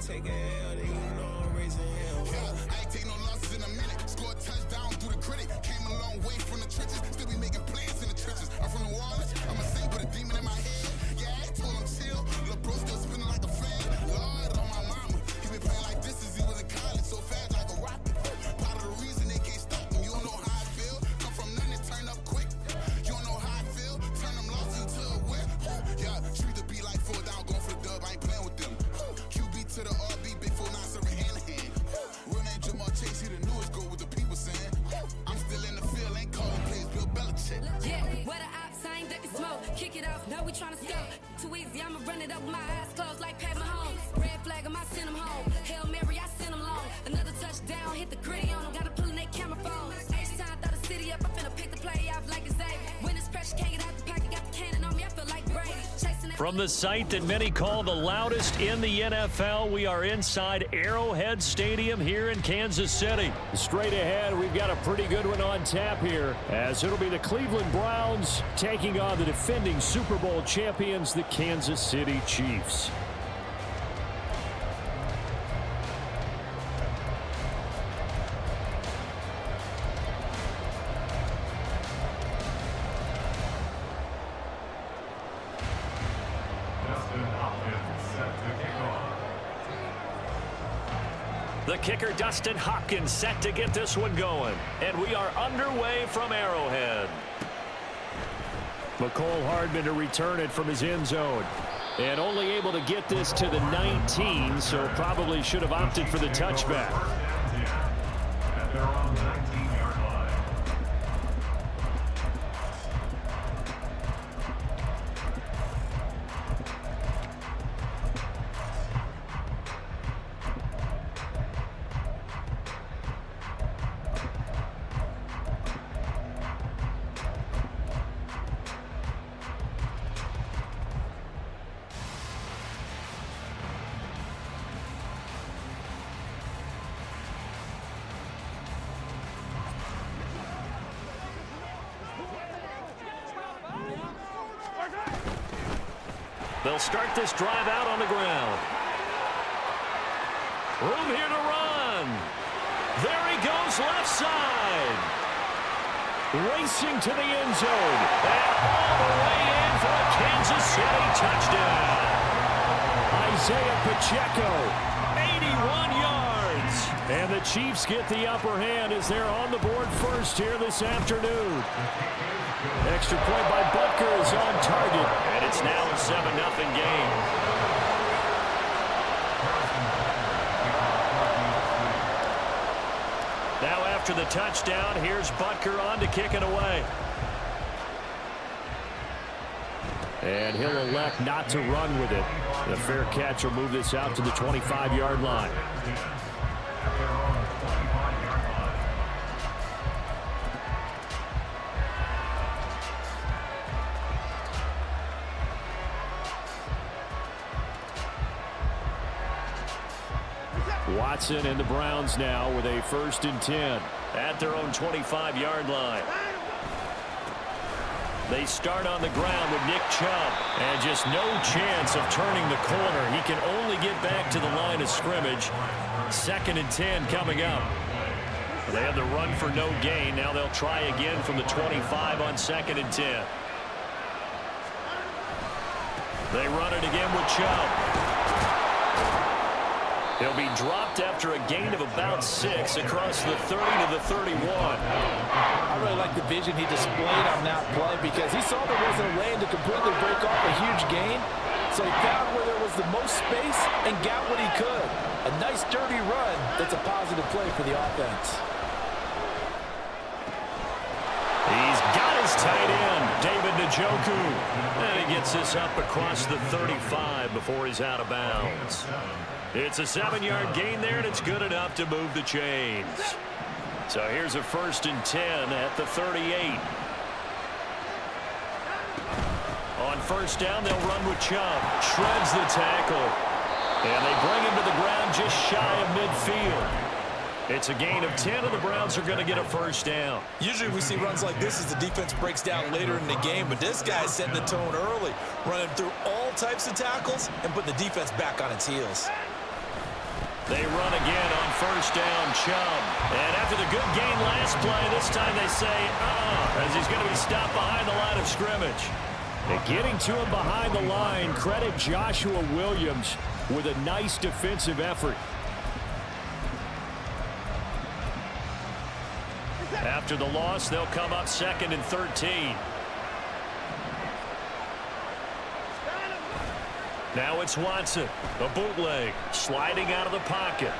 take a L, then you know I'm raising hell. Yeah, I ain't take no losses in a minute. Scored touchdown through the critic. Came a long way from the trenches. Still be making plays in the trenches. I'm from New Orleans. I'm a saint with a demon in my head. Yeah, I told him chill. Lil' bro still spinning like a fan. Lord on my mama. He been playing like this since he was in college. So fast like a rocket. Part of the reason they can't stop him. You don't know how I feel. Come from nothing, turn up quick. You don't know how I feel. Turn them losses into a win. Yeah, treat the beat like 4 down, going for the dub. I ain't playing with them. QB to the RB, big 4-9 serving hand to hand. Real name Jamal Chase, he the newest goal with the people saying. I'm still in the field, ain't calling plays, Bill Belichick. Yeah, what a ops, I ain't ducking smoke. Kick it off, now we tryna scope. Too easy, I'ma run it up with my eyes closed like Pat Mahomes. Red flag, I send him home. Hail Mary, I send him long. Another touchdown, hit the gritty on him. Gotta pull in that camera phone. H-time, throw the city up, I'm finna pick the play off like it's Xavier. When it's pressure, can't get out the pocket, got the cannon on me, I feel like Brady. From the site that many call the loudest in the NFL, we are inside Arrowhead Stadium here in Kansas City. Straight ahead, we've got a pretty good one on tap here, as it'll be the Cleveland Browns taking on the defending Super Bowl champions, the Kansas City Chiefs. The kicker, Dustin Hopkins, set to get this one going. And we are underway from Arrowhead. McCole Hardman to return it from his end zone. And only able to get this to the 19, so probably should have opted for the touchback. At their own 19-yard line. They'll start this drive out on the ground. Room here to run. There he goes, left side. Racing to the end zone. And all the way in for a Kansas City touchdown. Isaiah Pacheco, 81 yards. And the Chiefs get the upper hand as they're on the board first here this afternoon. Extra point by Butker is on target. And it's now a 7-0 game. Now after the touchdown, here's Butker on to kick it away. And he'll elect not to run with it. The fair catch will move this out to the 25-yard line. Watson and the Browns now with a 1st and 10 at their own 25-yard line. They start on the ground with Nick Chubb, and just no chance of turning the corner. He can only get back to the line of scrimmage. 2nd and 10 coming up. They had the run for no gain. Now they'll try again from the 25 on 2nd and 10. They run it again with Chubb. He'll be dropped after a gain of about 6 across the 30 to the 31. I really like the vision he displayed on that play because he saw there wasn't a lane to completely break off a huge gain. So he found where there was the most space and got what he could. A nice dirty run that's a positive play for the offense. He's got his tight end, David Njoku. And he gets this up across the 35 before he's out of bounds. It's a 7-yard gain there, and it's good enough to move the chains. So here's a 1st and 10 at the 38. On 1st down, they'll run with Chubb. Shreds the tackle. And they bring him to the ground just shy of midfield. It's a gain of 10, and the Browns are going to get a 1st down. Usually we see runs like this as the defense breaks down later in the game, but this guy's setting the tone early, running through all types of tackles and putting the defense back on its heels. They run again on first down, Chubb. And after the good gain last play, this time they say, as he's going to be stopped behind the line of scrimmage. And getting to him behind the line, credit Joshua Williams with a nice defensive effort. After the loss, they'll come up 2nd and 13. Now it's Watson, a bootleg, sliding out of the pocket.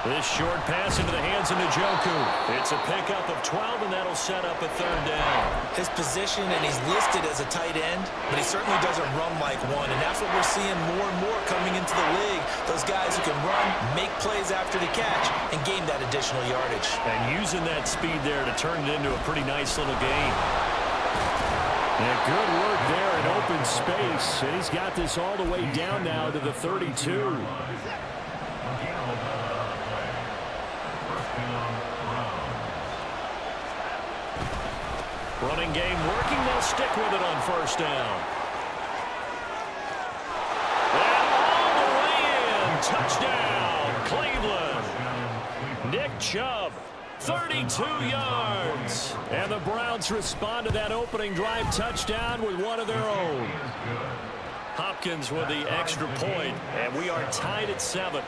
This short pass into the hands of Njoku. It's a pickup of 12, and that'll set up a 3rd down. His position, and he's listed as a tight end, but he certainly doesn't run like one, and that's what we're seeing more and more coming into the league. Those guys who can run, make plays after the catch, and gain that additional yardage. And using that speed there to turn it into a pretty nice little game. And good work there in open space. And he's got this all the way down now to the 32. Running game working. They'll stick with it on first down. And all the way in. Touchdown, Cleveland. Nick Chubb. 32 yards. And the Browns respond to that opening drive touchdown with one of their own. Hopkins with the extra point, and we are tied at 7.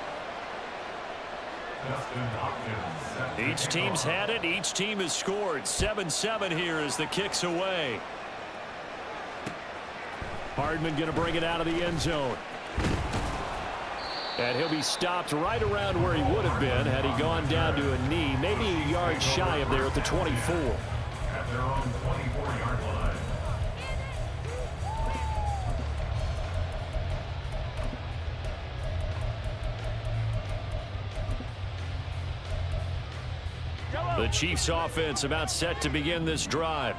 Each team's had it. Each team has scored. 7-7 here as the kick's away. Hardman going to bring it out of the end zone. And he'll be stopped right around where he would have been had he gone down to a knee, maybe a yard shy of there at the 24. At their own 24-yard line. The Chiefs offense about set to begin this drive.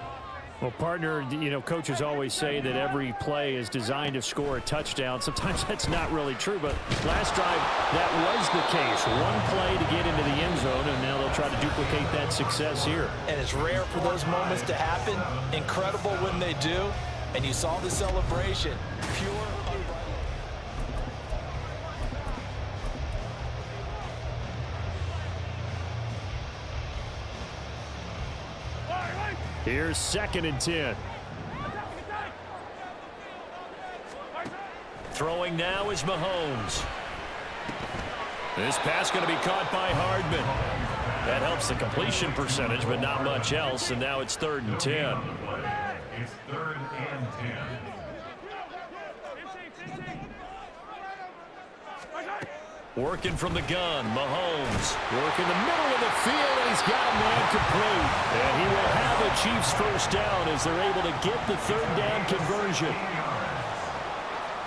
Well, partner, coaches always say that every play is designed to score a touchdown. Sometimes that's not really true, but last drive, that was the case. One play to get into the end zone, and now they'll try to duplicate that success here. And it's rare for those moments to happen. Incredible when they do. And you saw the celebration. Pure. Here's 2nd and 10. Throwing now is Mahomes. This pass going to be caught by Hardman. That helps the completion percentage, but not much else, and now it's 3rd and 10. It's 3rd and 10. Working from the gun, Mahomes. Working the middle of the field, and he's got a man complete. And he will have a Chiefs first down as they're able to get the 3rd down conversion.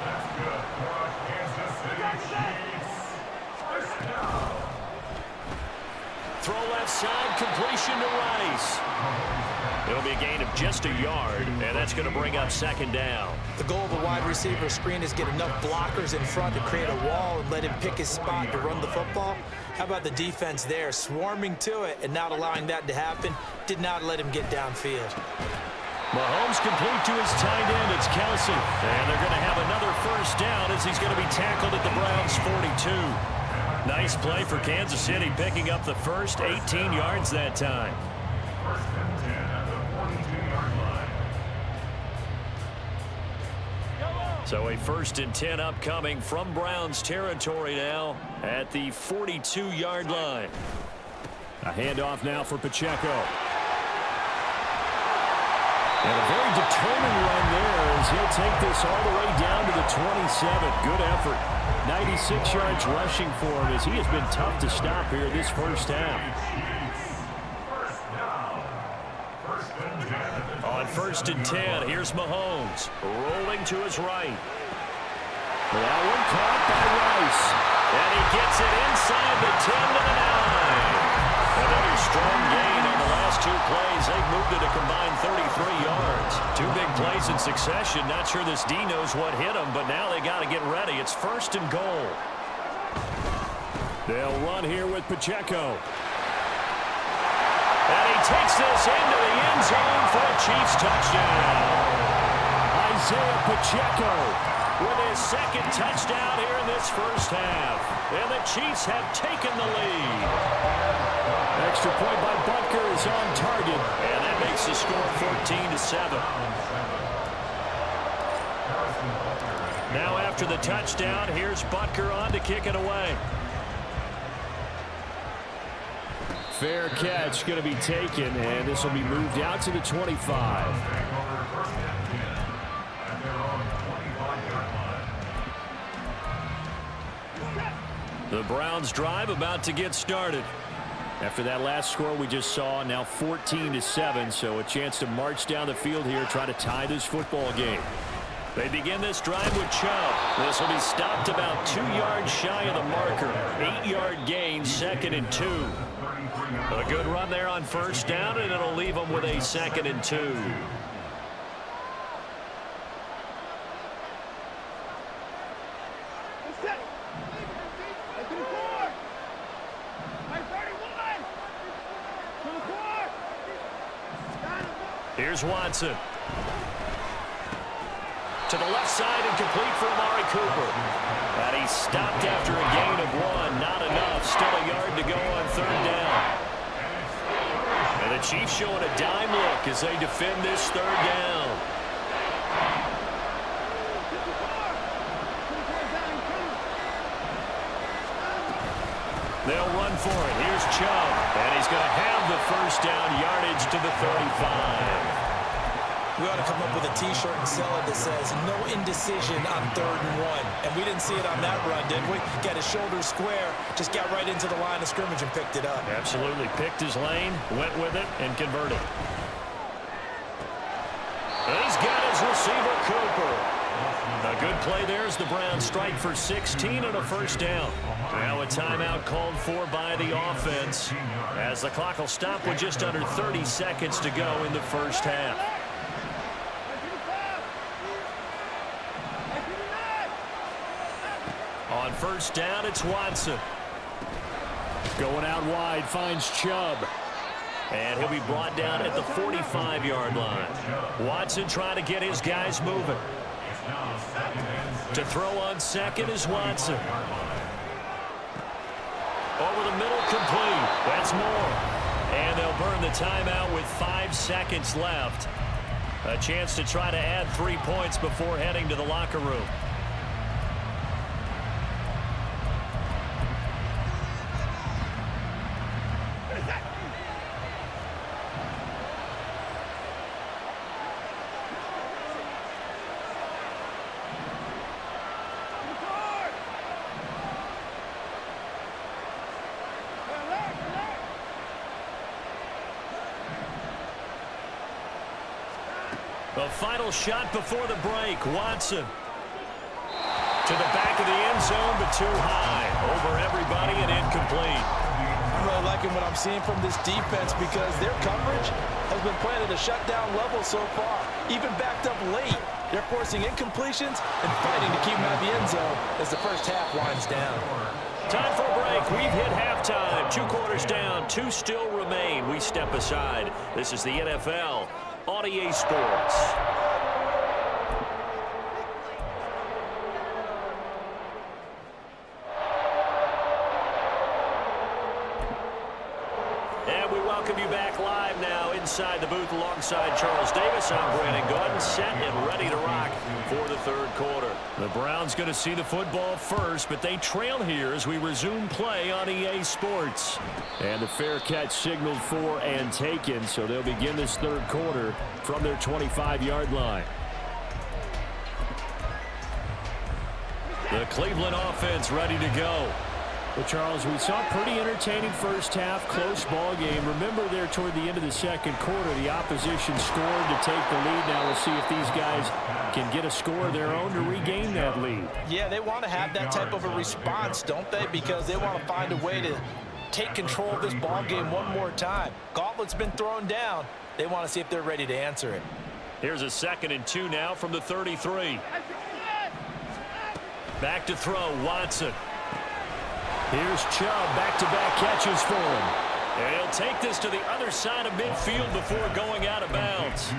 That's good for Kansas City Chiefs. First down. Throw left side, completion to Rice. It'll be a gain of just a yard, and that's going to bring up 2nd down. The goal of a wide receiver screen is get enough blockers in front to create a wall and let him pick his spot to run the football. How about the defense there, swarming to it and not allowing that to happen? Did not let him get downfield. Mahomes complete to his tight end. It's Kelsey. And they're going to have another first down as he's going to be tackled at the Browns' 42. Nice play for Kansas City, picking up the first 18 yards that time. First and 10 at the 42-yard line. So a 1st and 10 upcoming from Browns territory now at the 42-yard line. A handoff now for Pacheco. And a very determined run there as he'll take this all the way down to the 27. Good effort. 96 yards rushing for him as he has been tough to stop here this first half. On 1st and 10, here's Mahomes rolling to his right. That one caught by Rice. And he gets it inside the 10 to the 9. Another strong gain on the last 2 plays. They've moved it a combined 33 yards. 2 big plays in succession. Not sure this D knows what hit him, but now they got to get ready. It's 1st and goal. They'll run here with Pacheco. And he takes this into the end zone for a Chiefs touchdown. Isaiah Pacheco with his 2nd touchdown here in this this first half. And the Chiefs have taken the lead. Extra point by Butker is on target. And that makes the score 14-7. Now after the touchdown, here's Butker on to kick it away. Fair catch going to be taken, and this will be moved out to the 25. The Browns drive about to get started. After that last score we just saw, now 14-7, so a chance to march down the field here, try to tie this football game. They begin this drive with Chubb. This will be stopped about 2 yards shy of the marker. 8-yard gain, 2nd and 2. A good run there on first down, and it'll leave them with a 2nd and 2. Here's Watson. To the left side and complete for Amari Cooper. And he's stopped after a gain of 1. Not enough. Still a yard to go on 3rd down. And the Chiefs showing a dime look as they defend this 3rd down. They'll run for it. Here's Chubb. And he's going to have the first down yardage to the 35. We ought to come up with a T-shirt and sell it that says no indecision on 3rd and 1. And we didn't see it on that run, did we? Got his shoulders square, just got right into the line of scrimmage and picked it up. Absolutely. Picked his lane, went with it, and converted. And he's got his receiver, Cooper. A good play there as the Browns strike for 16 and a first down. Now a timeout called for by the offense as the clock will stop with just under 30 seconds to go in the first half. On first down, it's Watson. Going out wide, finds Chubb. And he'll be brought down at the 45-yard line. Watson trying to get his guys moving. To throw on second is Watson. Over the middle, complete. That's more. And they'll burn the timeout with 5 seconds left. A chance to try to add 3 points before heading to the locker room. The final shot before the break. Watson to the back of the end zone, but too high. Over everybody and incomplete. I'm really liking what I'm seeing from this defense because their coverage has been playing at a shutdown level so far. Even backed up late. They're forcing incompletions and fighting to keep them out of the end zone as the first half winds down. Time for a break. We've hit halftime. 2 quarters down. 2 still remain. We step aside. This is the NFL on EA Sports. And we welcome you back live now inside the booth alongside Charles Davis. I'm Brandon Gordon, set and ready to rock for the 3rd quarter. The Browns going to see the football first, but they trail here as we resume play on EA Sports. And the fair catch signaled for and taken, so they'll begin this 3rd quarter from their 25-yard line. The Cleveland offense ready to go. Well, Charles, we saw a pretty entertaining first half, close ball game. Remember there toward the end of the 2nd quarter, the opposition scored to take the lead. Now we'll see if these guys can get a score of their own to regain that lead. Yeah, they want to have that type of a response, don't they? Because they want to find a way to take control of this ball game one more time. Gauntlet's been thrown down. They want to see if they're ready to answer it. Here's a 2nd and 2 now from the 33. Back to throw, Watson. Here's Chubb, back-to-back catches for him. And he'll take this to the other side of midfield before going out of bounds.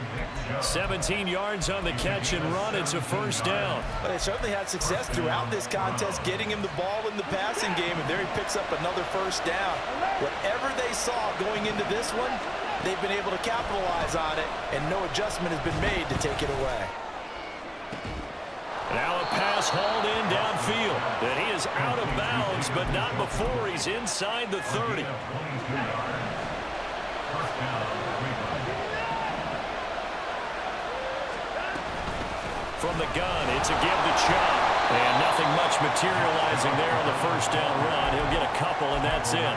17 yards on the catch and run. It's a first down. But they certainly had success throughout this contest, getting him the ball in the passing game, and there he picks up another first down. Whatever they saw going into this one, they've been able to capitalize on it, and no adjustment has been made to take it away. Now a pass hauled in downfield. And he is out of bounds, but not before he's inside the 30. From the gun, it's a give to Chubb. And nothing much materializing there on the first down run. He'll get a couple, and that's it.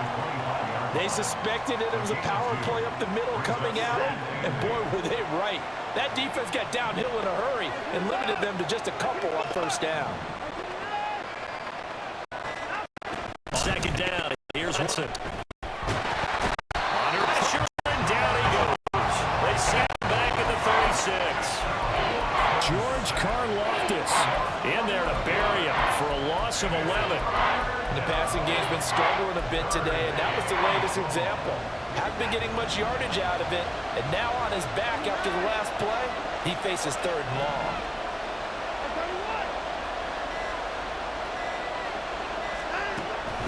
They suspected it was a power play up the middle coming at him, and boy, were they right. That defense got downhill in a hurry and limited them to just a couple on first down. Second down. Here's Wilson. Under pressure, and down he goes. They set him back at the 36. George Karlaftis in there to bury him for a loss of 11. The passing game's been struggling a bit today, and that was the latest example. Haven't been getting much yardage out of it, and now on his back after the last play, he faces third and long.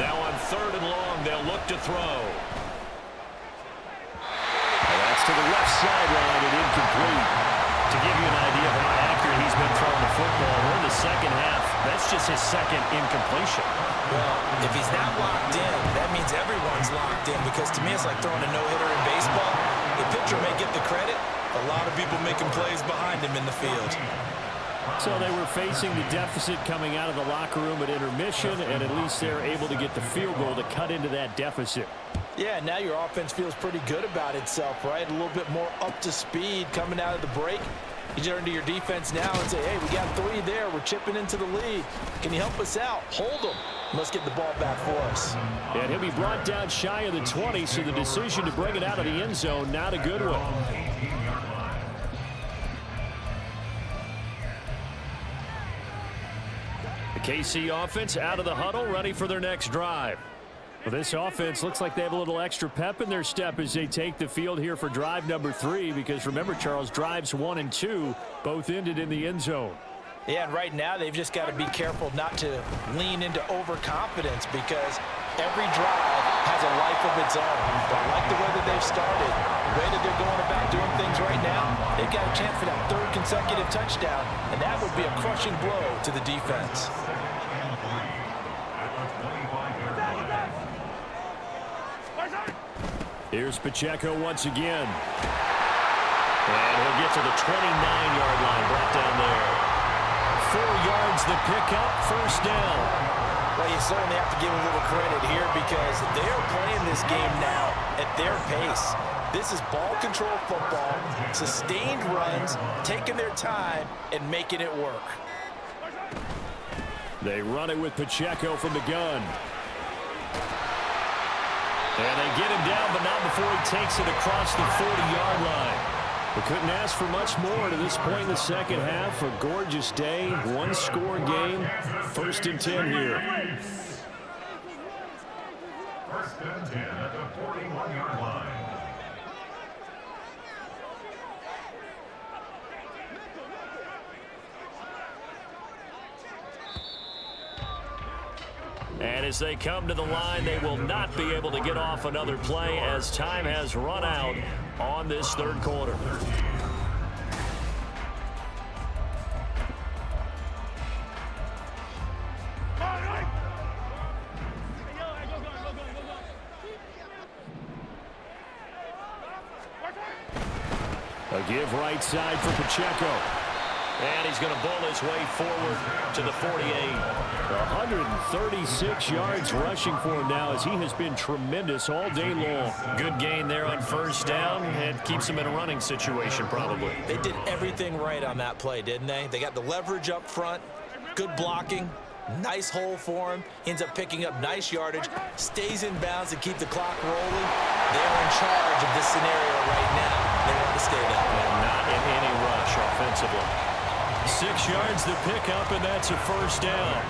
Now on third and long, they'll look to throw. And that's to the left sideline and incomplete. To give you an idea of how accurate he's been throwing the football, we're in the second half. That's just his second incompletion. Well, if he's not locked in, that means everyone's locked in, because to me it's like throwing a no-hitter in baseball. The pitcher may get the credit. A lot of people making plays behind him in the field. So they were facing the deficit coming out of the locker room at intermission, and at least they're able to get the field goal to cut into that deficit. Yeah, now your offense feels pretty good about itself, right? A little bit more up to speed coming out of the break. You turn to your defense now and say, hey, we got 3 there. We're chipping into the lead. Can you help us out? Hold them. Let's get the ball back for us. And he'll be brought down shy of the 20, so the decision to bring it out of the end zone, not a good one. The KC offense out of the huddle, ready for their next drive. Well, this offense looks like they have a little extra pep in their step as they take the field here for drive number 3, because remember, Charles, drives 1 and 2 both ended in the end zone. Yeah, and right now they've just got to be careful not to lean into overconfidence, because every drive has a life of its own. But I like the way that they've started, the way that they're going about doing things right now. They've got a chance for that 3rd consecutive touchdown, and that would be a crushing blow to the defense. Here's Pacheco once again. And he'll get to the 29-yard line, brought down there. 4 yards the pickup, first down. Well, you certainly have to give a little credit here, because they're playing this game now at their pace. This is ball control football, sustained runs, taking their time and making it work. They run it with Pacheco from the gun. And they get him down, but not before he takes it across the 40-yard line. We couldn't ask for much more to this point in the second half. A gorgeous day, 1-score game, 1st and 10 here. First and 10 at the 41-yard line. And as they come to the line, they will not be able to get off another play as time has run out on this 3rd quarter. A give right side for Pacheco. And he's going to bull his way forward to the 48. 136 yards rushing for him now, as he has been tremendous all day long. Good gain there on first down, and keeps him in a running situation probably. They did everything right on that play, didn't they? They got the leverage up front, good blocking, nice hole for him. He ends up picking up nice yardage, stays in bounds to keep the clock rolling. They're in charge of this scenario right now. They want to stay that way. And not in any rush offensively. 6 yards to pick up, and that's a first down.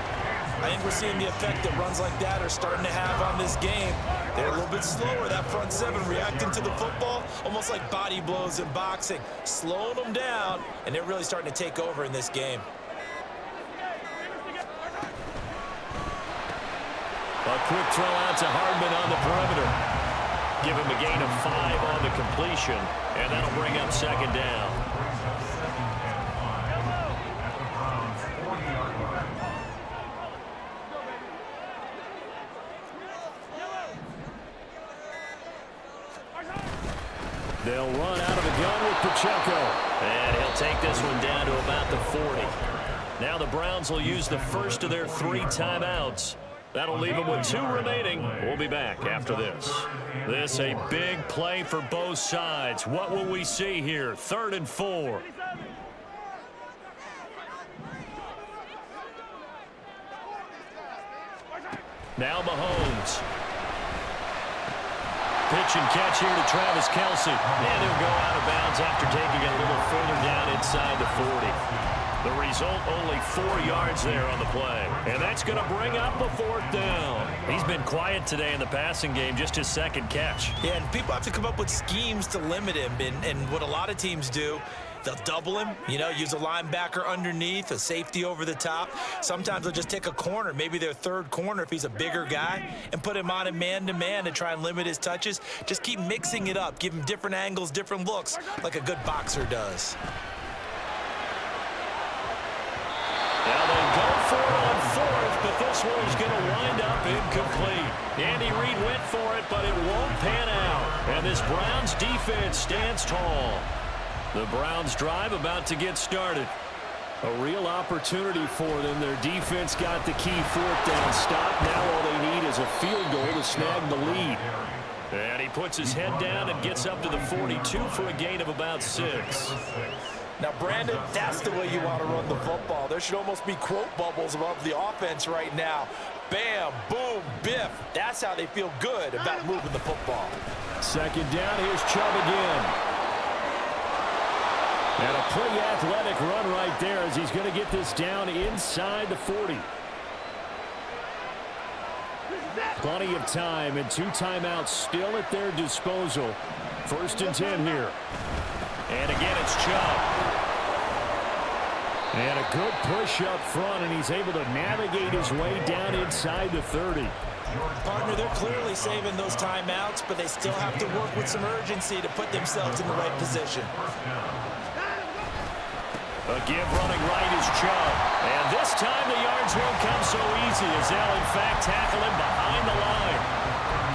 I think we're seeing the effect that runs like that are starting to have on this game. They're a little bit slower, that front seven reacting to the football, almost like body blows in boxing, slowing them down, and they're really starting to take over in this game. A quick throw out to Hardman on the perimeter. Give him a gain of 5 on the completion, and that'll bring up second down. They'll run out of the gun with Pacheco. And he'll take this one down to about the 40. Now the Browns will use the first of their 3 timeouts. That'll leave them with 2 remaining. We'll be back after this. This a big play for both sides. What will we see here? 3rd and 4. Now Mahomes. Pitch and catch here to Travis Kelce. And he'll go out of bounds after taking it a little further down inside the 40. The result, only 4 yards there on the play. And that's going to bring up a 4th down. He's been quiet today in the passing game, just his 2nd catch. Yeah, and people have to come up with schemes to limit him. And what a lot of teams do, they'll double him, use a linebacker underneath, a safety over the top. Sometimes they'll just take a corner, maybe their 3rd corner if he's a bigger guy, and put him on a man-to-man to try and limit his touches. Just keep mixing it up, give him different angles, different looks, like a good boxer does. Now they go for it on 4th, but this one's going to wind up incomplete. Andy Reid went for it, but it won't pan out. And this Browns defense stands tall. The Browns drive about to get started. A real opportunity for them. Their defense got the key 4th down stop. Now all they need is a field goal to snag the lead. And he puts his head down and gets up to the 42 for a gain of about 6. Now, Brandon, that's the way you want to run the football. There should almost be quote bubbles above the offense right now. Bam, boom, biff. That's how they feel good about moving the football. 2nd down, here's Chubb again. And a pretty athletic run right there as he's going to get this down inside the 40. Plenty of time and 2 timeouts still at their disposal. 1st and 10 here. And again, it's Chubb. And a good push up front, and he's able to navigate his way down inside the 30. Partner, they're clearly saving those timeouts, but they still have to work with some urgency to put themselves in the right position. A give running right is Chubb. And this time the yards won't come so easy as they'll, in fact, tackle him behind the line.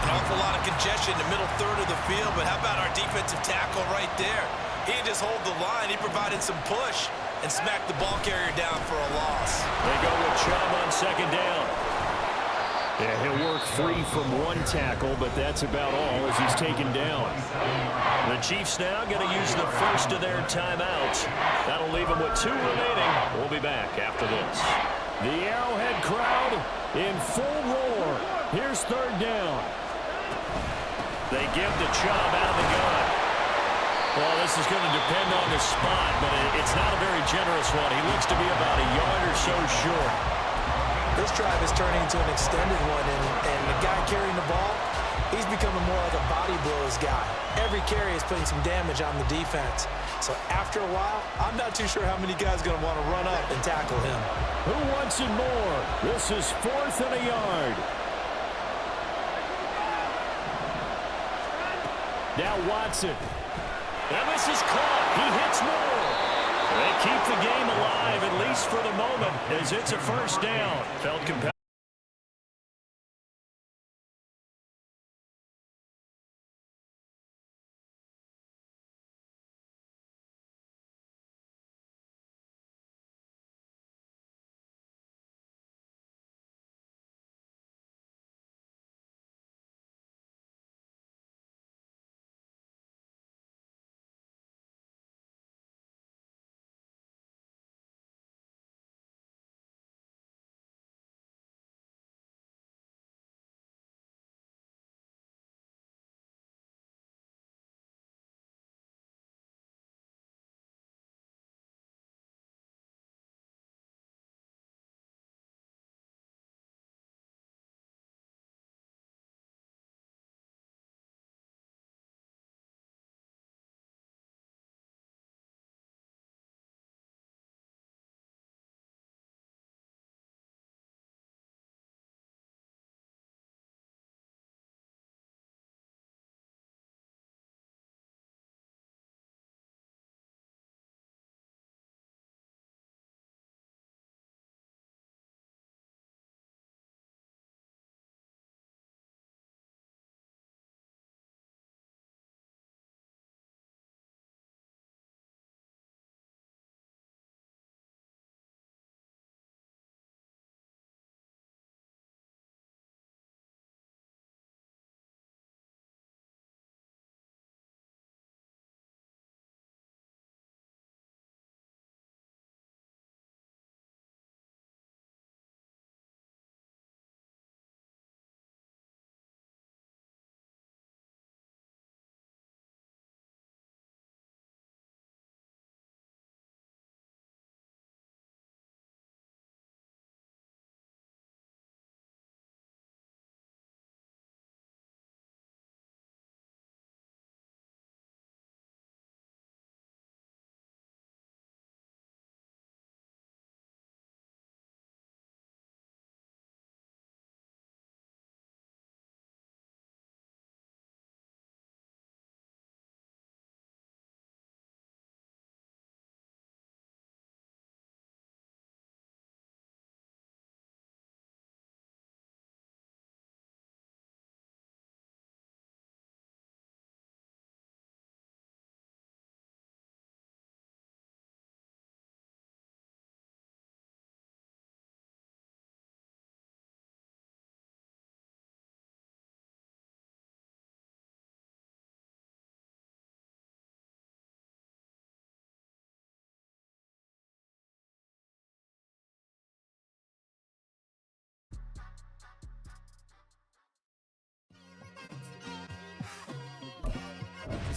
An awful lot of congestion in the middle 3rd of the field, but how about our defensive tackle right there? He just hold the line. He provided some push and smacked the ball carrier down for a loss. They go with Chubb on 2nd down. Yeah, he'll work free from 1 tackle, but that's about all as he's taken down. The Chiefs now going to use the first of their timeouts. That'll leave them with 2 remaining. We'll be back after this. The Arrowhead crowd in full roar. Here's 3rd down. They give to Chubb out of the gun. Well, this is going to depend on the spot, but it's not a very generous one. He looks to be about a yard or so short. This drive is turning into an extended one, and the guy carrying the ball, he's becoming more like a body blows guy. Every carry is putting some damage on the defense. So after a while, I'm not too sure how many guys are going to want to run up and tackle him. Who wants it more? This is 4th and a yard. Now Watson. And this is caught. He hits more. They keep the game alive, at least for the moment, as it's a 1st down. Felt compelled.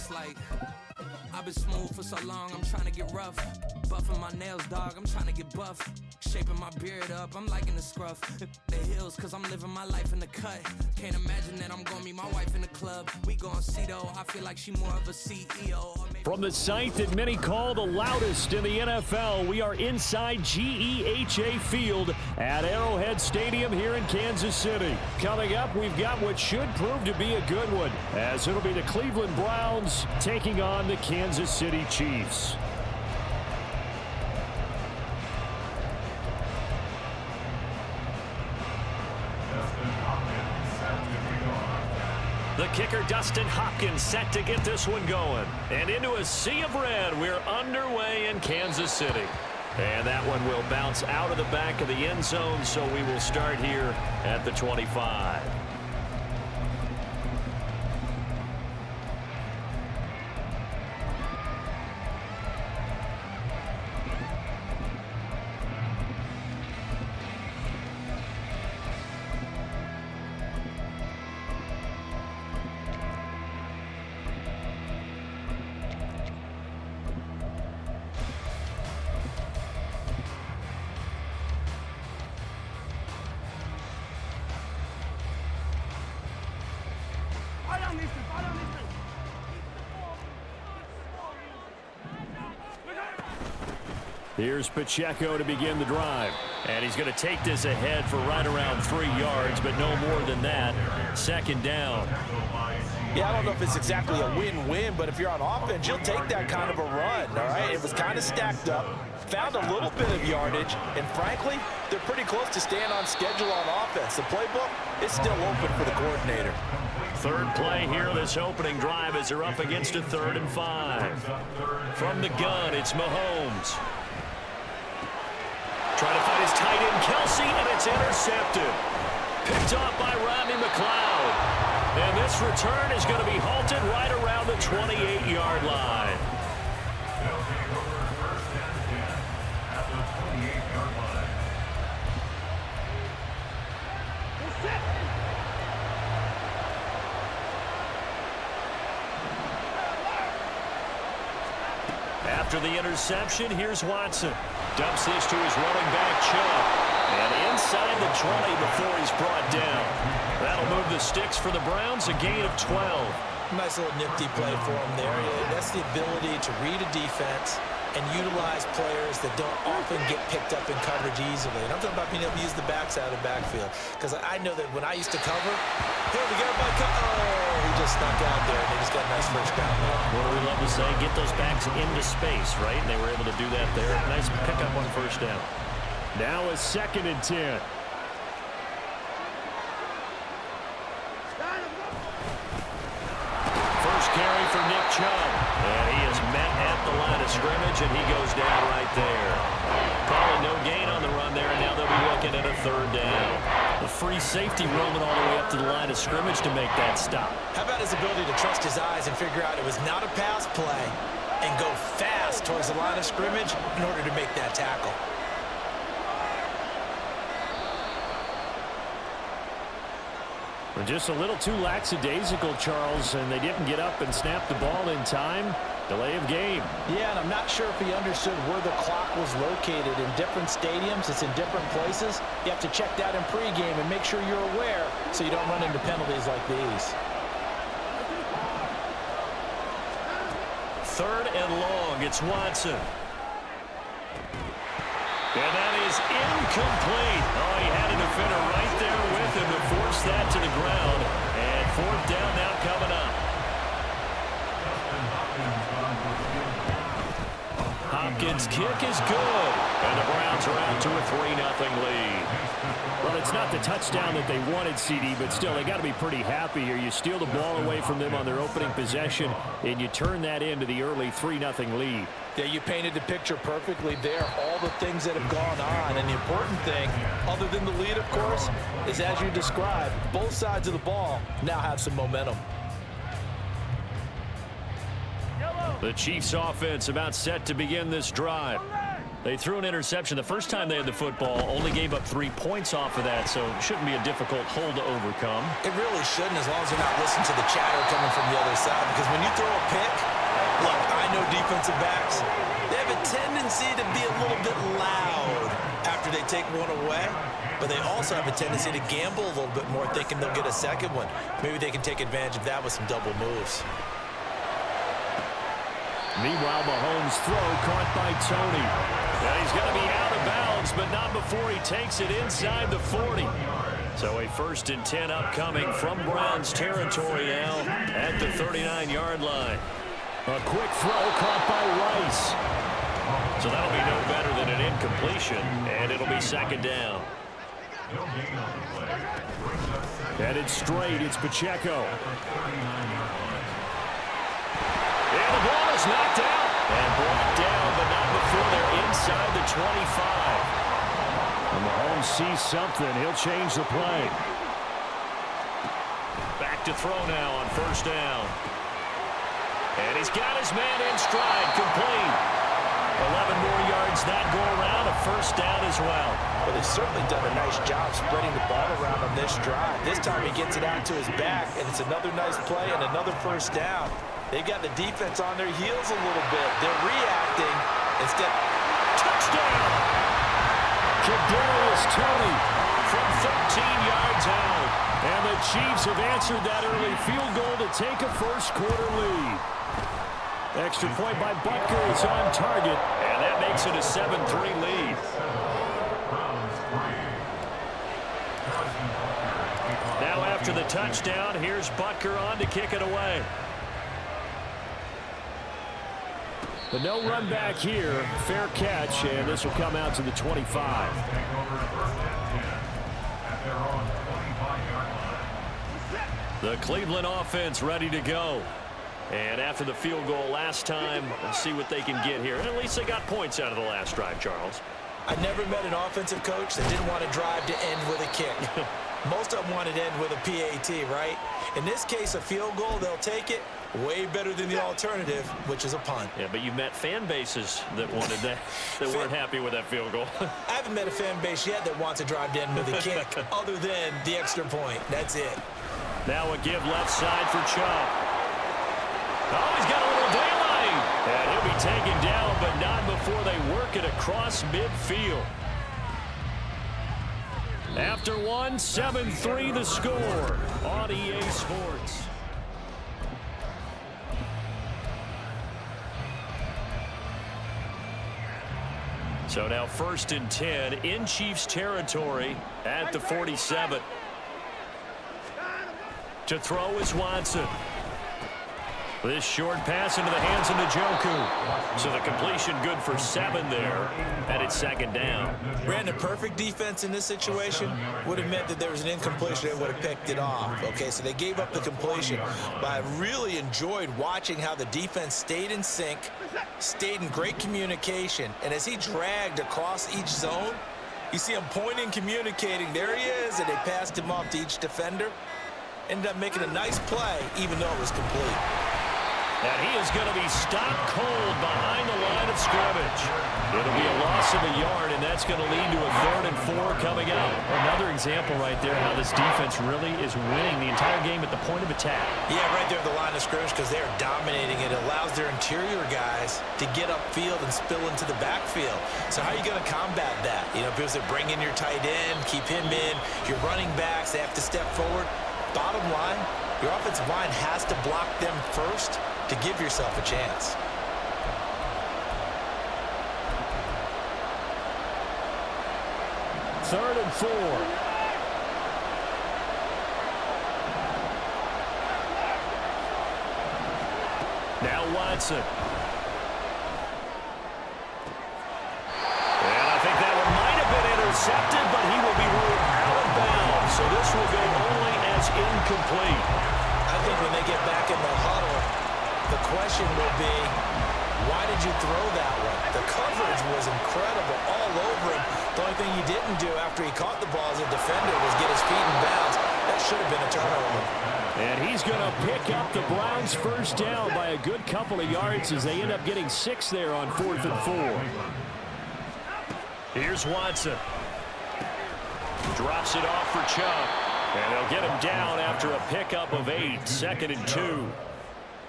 It's like, I've been smooth for so long, I'm trying to get rough. Buffing my nails, dog, I'm trying to get buff. Shaping my beard up, I'm liking the scruff. The hills, cause I'm living my life in the cut. Can't imagine that I'm gonna meet my wife in the club. We gon' see though, I feel like she more of a CEO. From the site that many call the loudest in the NFL, we are inside GEHA Field at Arrowhead Stadium here in Kansas City. Coming up, we've got what should prove to be a good one, as it'll be the Cleveland Browns taking on the Kansas City Chiefs. The kicker, Dustin Hopkins, set to get this one going. And into a sea of red, we're underway in Kansas City. And that one will bounce out of the back of the end zone, so we will start here at the 25. Here's Pacheco to begin the drive. And he's going to take this ahead for right around 3 yards, but no more than that. Second down. Yeah, I don't know if it's exactly a win-win, but if you're on offense, you'll take that kind of a run, all right? It was kind of stacked up, found a little bit of yardage, and frankly, they're pretty close to staying on schedule on offense. The playbook is still open for the coordinator. Third play here, this opening drive, as they're up against a 3rd and 5. From the gun, it's Mahomes. Trying to find his tight end, Kelsey, and it's intercepted. Picked off by Rodney McLeod. And this return is going to be halted right around the 28-yard line. After the interception, here's Watson. Dumps this to his running back, Chubb. And inside the 20 before he's brought down. That'll move the sticks for the Browns, a gain of 12. Nice little nifty play for him there. That's the ability to read a defense and utilize players that don't often get picked up in coverage easily. And I'm talking about being able to use the backside of the backfield. Because I know that when I used to cover, here we go, he just snuck out there, and they just got a nice first down. What do we love to say? Get those backs into space, right? And they were able to do that there. Nice pickup on first down. Now a 2nd and 10. First carry for Nick Chubb. And he is met at the line of scrimmage, and he goes down right there. Calling no gain on the run there, and now they'll be looking at a 3rd down. The free safety roaming all the way up to the line of scrimmage to make that stop. How about his ability to trust his eyes and figure out it was not a pass play and go fast towards the line of scrimmage in order to make that tackle? Just a little too lackadaisical, Charles, and they didn't get up and snap the ball in time. Delay of game. Yeah, and I'm not sure if he understood where the clock was located. In different stadiums, it's in different places. You have to check that in pregame and make sure you're aware so you don't run into penalties like these. 3rd and long. It's Watson. And that is incomplete. Oh, he had a defender right there with him to force that to the ground. And 4th down now coming up. Hopkins' kick is good. And the Browns are out to a 3-0 lead. Well, it's not the touchdown that they wanted, CD, but still, they got to be pretty happy here. You steal the ball away from them on their opening possession, and you turn that into the early 3-0 lead. Yeah, you painted the picture perfectly there. All the things that have gone on. And the important thing, other than the lead, of course, is as you described, both sides of the ball now have some momentum. The Chiefs offense about set to begin this drive. They threw an interception the first time they had the football, only gave up 3 points off of that, so it shouldn't be a difficult hole to overcome. It really shouldn't, as long as you're not listening to the chatter coming from the other side, because when you throw a pick, look, I know defensive backs, they have a tendency to be a little bit loud after they take one away, but they also have a tendency to gamble a little bit more, thinking they'll get a second one. Maybe they can take advantage of that with some double moves. Meanwhile, Mahomes' throw caught by Tony. And he's going to be out of bounds, but not before he takes it inside the 40. So a 1st and 10 upcoming from Browns territory now at the 39-yard line. A quick throw caught by Rice. So that'll be no better than an incompletion, and it'll be 2nd down. Headed straight, it's Pacheco. And the ball is knocked out and brought down, but not before they're inside the 25. And Mahomes sees something. He'll change the play. Back to throw now on 1st down. And he's got his man in stride, complete. 11 more yards that go around, a 1st down as well. Well, they've certainly done a nice job spreading the ball around on this drive. This time he gets it out to his back, and it's another nice play and another 1st down. They've got the defense on their heels a little bit. They're reacting instead. Touchdown! Kadarius Toney from 13 yards out. And the Chiefs have answered that early field goal to take a first-quarter lead. Extra point by Butker is on target, and that makes it a 7-3 lead. Now after the touchdown, here's Butker on to kick it away. But no run back here. Fair catch, and this will come out to the 25. The Cleveland offense ready to go. And after the field goal last time, let's see what they can get here. And at least they got points out of the last drive, Charles. I never met an offensive coach that didn't want to drive to end with a kick. Most of them wanted to end with a PAT, right? In this case, a field goal, they'll take it. Way better than the alternative, which is a punt. Yeah, but you met fan bases that wanted that, that weren't happy with that field goal. I haven't met a fan base yet that wants to drive to end with a kick, other than the extra point. That's it. Now a give left side for Chubb. Oh, he's got a little daylight. And he'll be taken down, but not before they work it across midfield. After one, 7-3 the score on EA Sports. So now 1st and 10 in Chiefs territory at the 47. To throw is Watson. This short pass into the hands of Njoku. So the completion good for 7 there, and it's 2nd down. Ran a perfect defense in this situation. Would have meant that there was an incompletion that would have picked it off. Okay, so they gave up the completion. But I really enjoyed watching how the defense stayed in sync, stayed in great communication, and as he dragged across each zone, you see him pointing, communicating. There he is, and they passed him off to each defender. Ended up making a nice play, even though it was complete. And he is going to be stopped cold behind the line of scrimmage. It'll be a loss of a yard, and that's going to lead to a 3rd and 4 coming out. Another example right there how this defense really is winning the entire game at the point of attack. Yeah, right there at the line of scrimmage, because they're dominating it. It allows their interior guys to get upfield and spill into the backfield. So how are you going to combat that? You know, because they bring in your tight end, keep him in. Your running backs, they have to step forward. Bottom line, your offensive line has to block them first to give yourself a chance. Third and 4. Now Watson. And I think that one might have been intercepted, but he will be ruled out of bounds. So this will go only as incomplete. I think when they get back in the huddle, the question will be, why did you throw that one? The coverage was incredible all over him. The only thing he didn't do after he caught the ball as a defender was get his feet in bounds. That should have been a turnover. And he's going to pick up the Browns' 1st down by a good couple of yards as they end up getting 6 there on 4th and 4. Here's Watson. Drops it off for Chubb. And they'll get him down after a pickup of 8, 2nd and 2.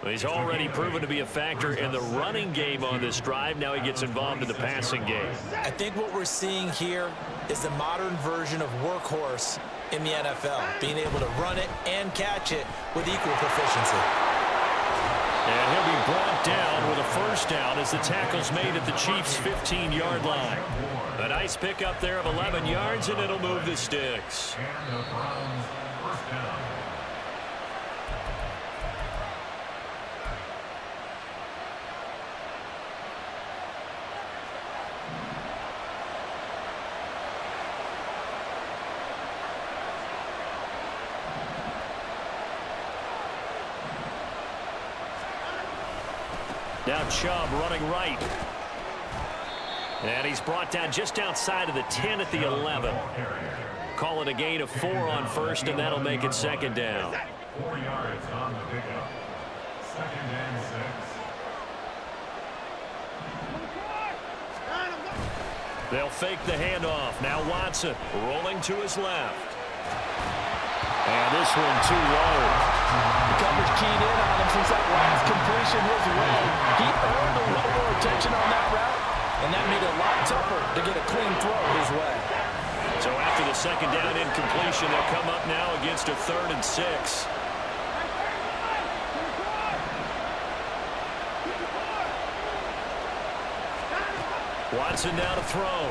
He's already proven to be a factor in the running game on this drive. Now he gets involved in the passing game. I think what we're seeing here is the modern version of workhorse in the NFL, being able to run it and catch it with equal proficiency. And he'll be brought down with a first down as the tackle's made at the Chiefs' 15-yard line. A nice pickup there of 11 yards, and it'll move the sticks. And the Browns first down. Now Chubb running right. And he's brought down just outside of the 10 at the 11. Call it a gain of 4 on first, and that'll make it 2nd down. 4 yards on the pickup. 2nd and 6. They'll fake the handoff. Now Watson rolling to his left. And this one too low. The coverage keyed in on him since that last completion his way. He earned a little more attention on that route, and that made it a lot tougher to get a clean throw his way. So after the 2nd down incompletion, they'll come up now against a 3rd and 6. Watson now to throw.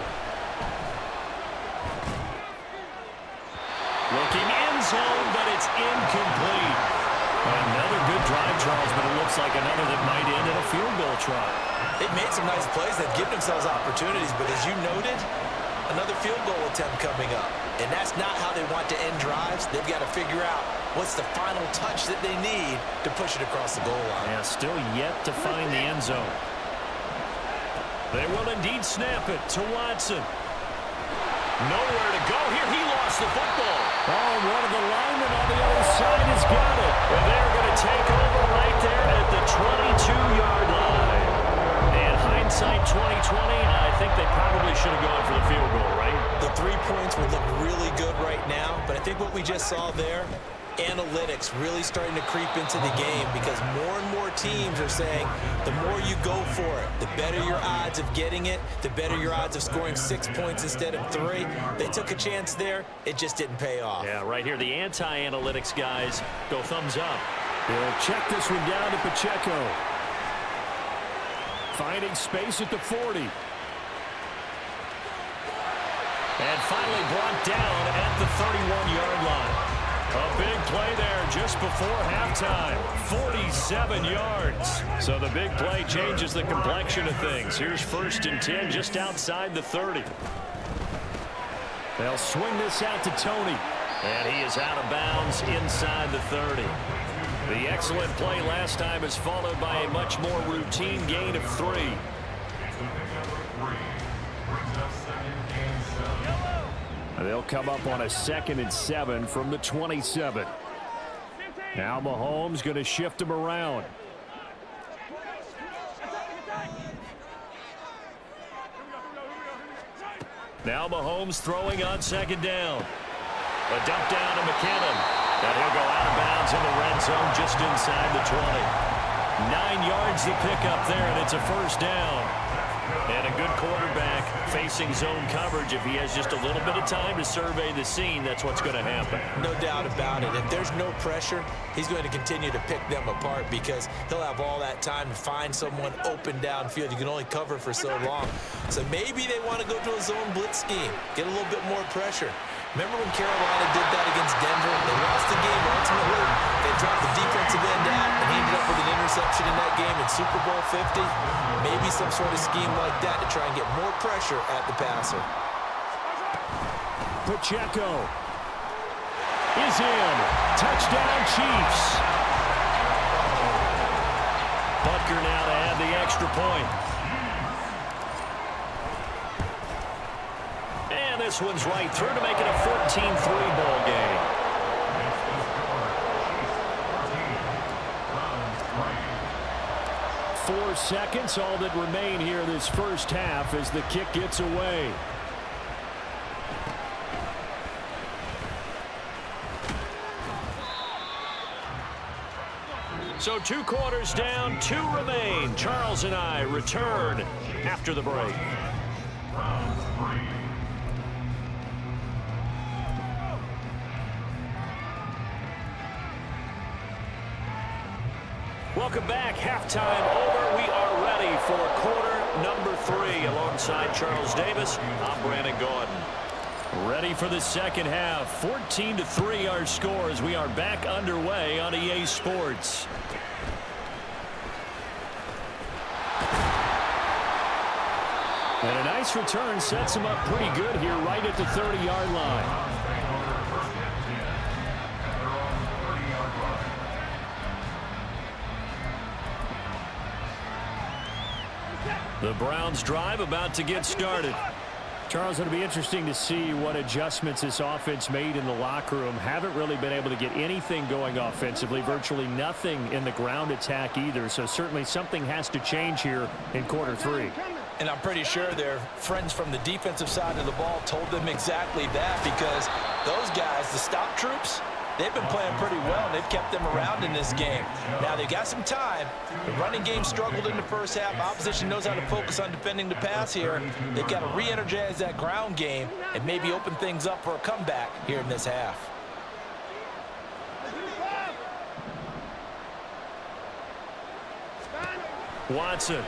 Looking end zone, but it's incomplete. Another good drive, Charles, but it looks like another that might end in a field goal try. They've made some nice plays. They've given themselves opportunities, but as you noted, another field goal attempt coming up. And that's not how they want to end drives. They've got to figure out what's the final touch that they need to push it across the goal line. Yeah, still yet to find the end zone. They will indeed snap it to Watson. Nowhere to go here. He lost the football. Oh, and one of the linemen on the other side has got it. And they're going to take over right there at the 22-yard line. And hindsight 2020, I think they probably should have gone for the field goal, right? The 3 points would look really good right now, but I think what we just saw there, analytics really starting to creep into the game because more and more teams are saying the more you go for it, the better your odds of getting it, the better your odds of scoring 6 points instead of 3. They took a chance there. It just didn't pay off. Yeah, right here, the anti-analytics guys go thumbs up. They'll check this one down to Pacheco. Finding space at the 40. And finally brought down at the 31-yard line. A big play there just before halftime. 47 yards. So the big play changes the complexion of things. Here's 1st and 10 just outside the 30. They'll swing this out to Tony. And he is out of bounds inside the 30. The excellent play last time is followed by a much more routine gain of 3. They'll come up on a 2nd and 7 from the 27. Now Mahomes going to shift him around. Now Mahomes throwing on 2nd down. A dump down to McKinnon. And he'll go out of bounds in the red zone just inside the 20. 9 yards to pick up there, and it's a 1st down. And a good quarterback facing zone coverage. If he has just a little bit of time to survey the scene, that's what's going to happen. No doubt about it. If there's no pressure, he's going to continue to pick them apart because he'll have all that time to find someone open downfield. You can only cover for so long. So maybe they want to go to a zone blitz scheme, get a little bit more pressure. Remember when Carolina did that against Denver? They lost the game ultimately. They dropped the defensive end out and ended up with an interception in that game in Super Bowl 50. Maybe some sort of scheme like that to try and get more pressure at the passer. Pacheco is in. Touchdown, Chiefs. Butker now to add the extra point. And this one's right through to make it a 14-3 ball game. 4 seconds, all that remain here this first half as the kick gets away. So 2 quarters down, 2 remain. Charles and I return after the break. Welcome back. Halftime over. We are ready for quarter number 3. Alongside Charles Davis, I'm Brandon Gordon. Ready for the second half. 14-3 our score as we are back underway on EA Sports. And a nice return sets him up pretty good here right at the 30-yard line. The Browns drive about to get started. Charles, it'll be interesting to see what adjustments this offense made in the locker room. Haven't really been able to get anything going offensively, virtually nothing in the ground attack either. So certainly something has to change here in quarter 3. And I'm pretty sure their friends from the defensive side of the ball told them exactly that, because those guys, the stop troops, they've been playing pretty well, and they've kept them around in this game. Now, they've got some time. The running game struggled in the first half. Opposition knows how to focus on defending the pass here. They've got to re-energize that ground game and maybe open things up for a comeback here in this half. Watson.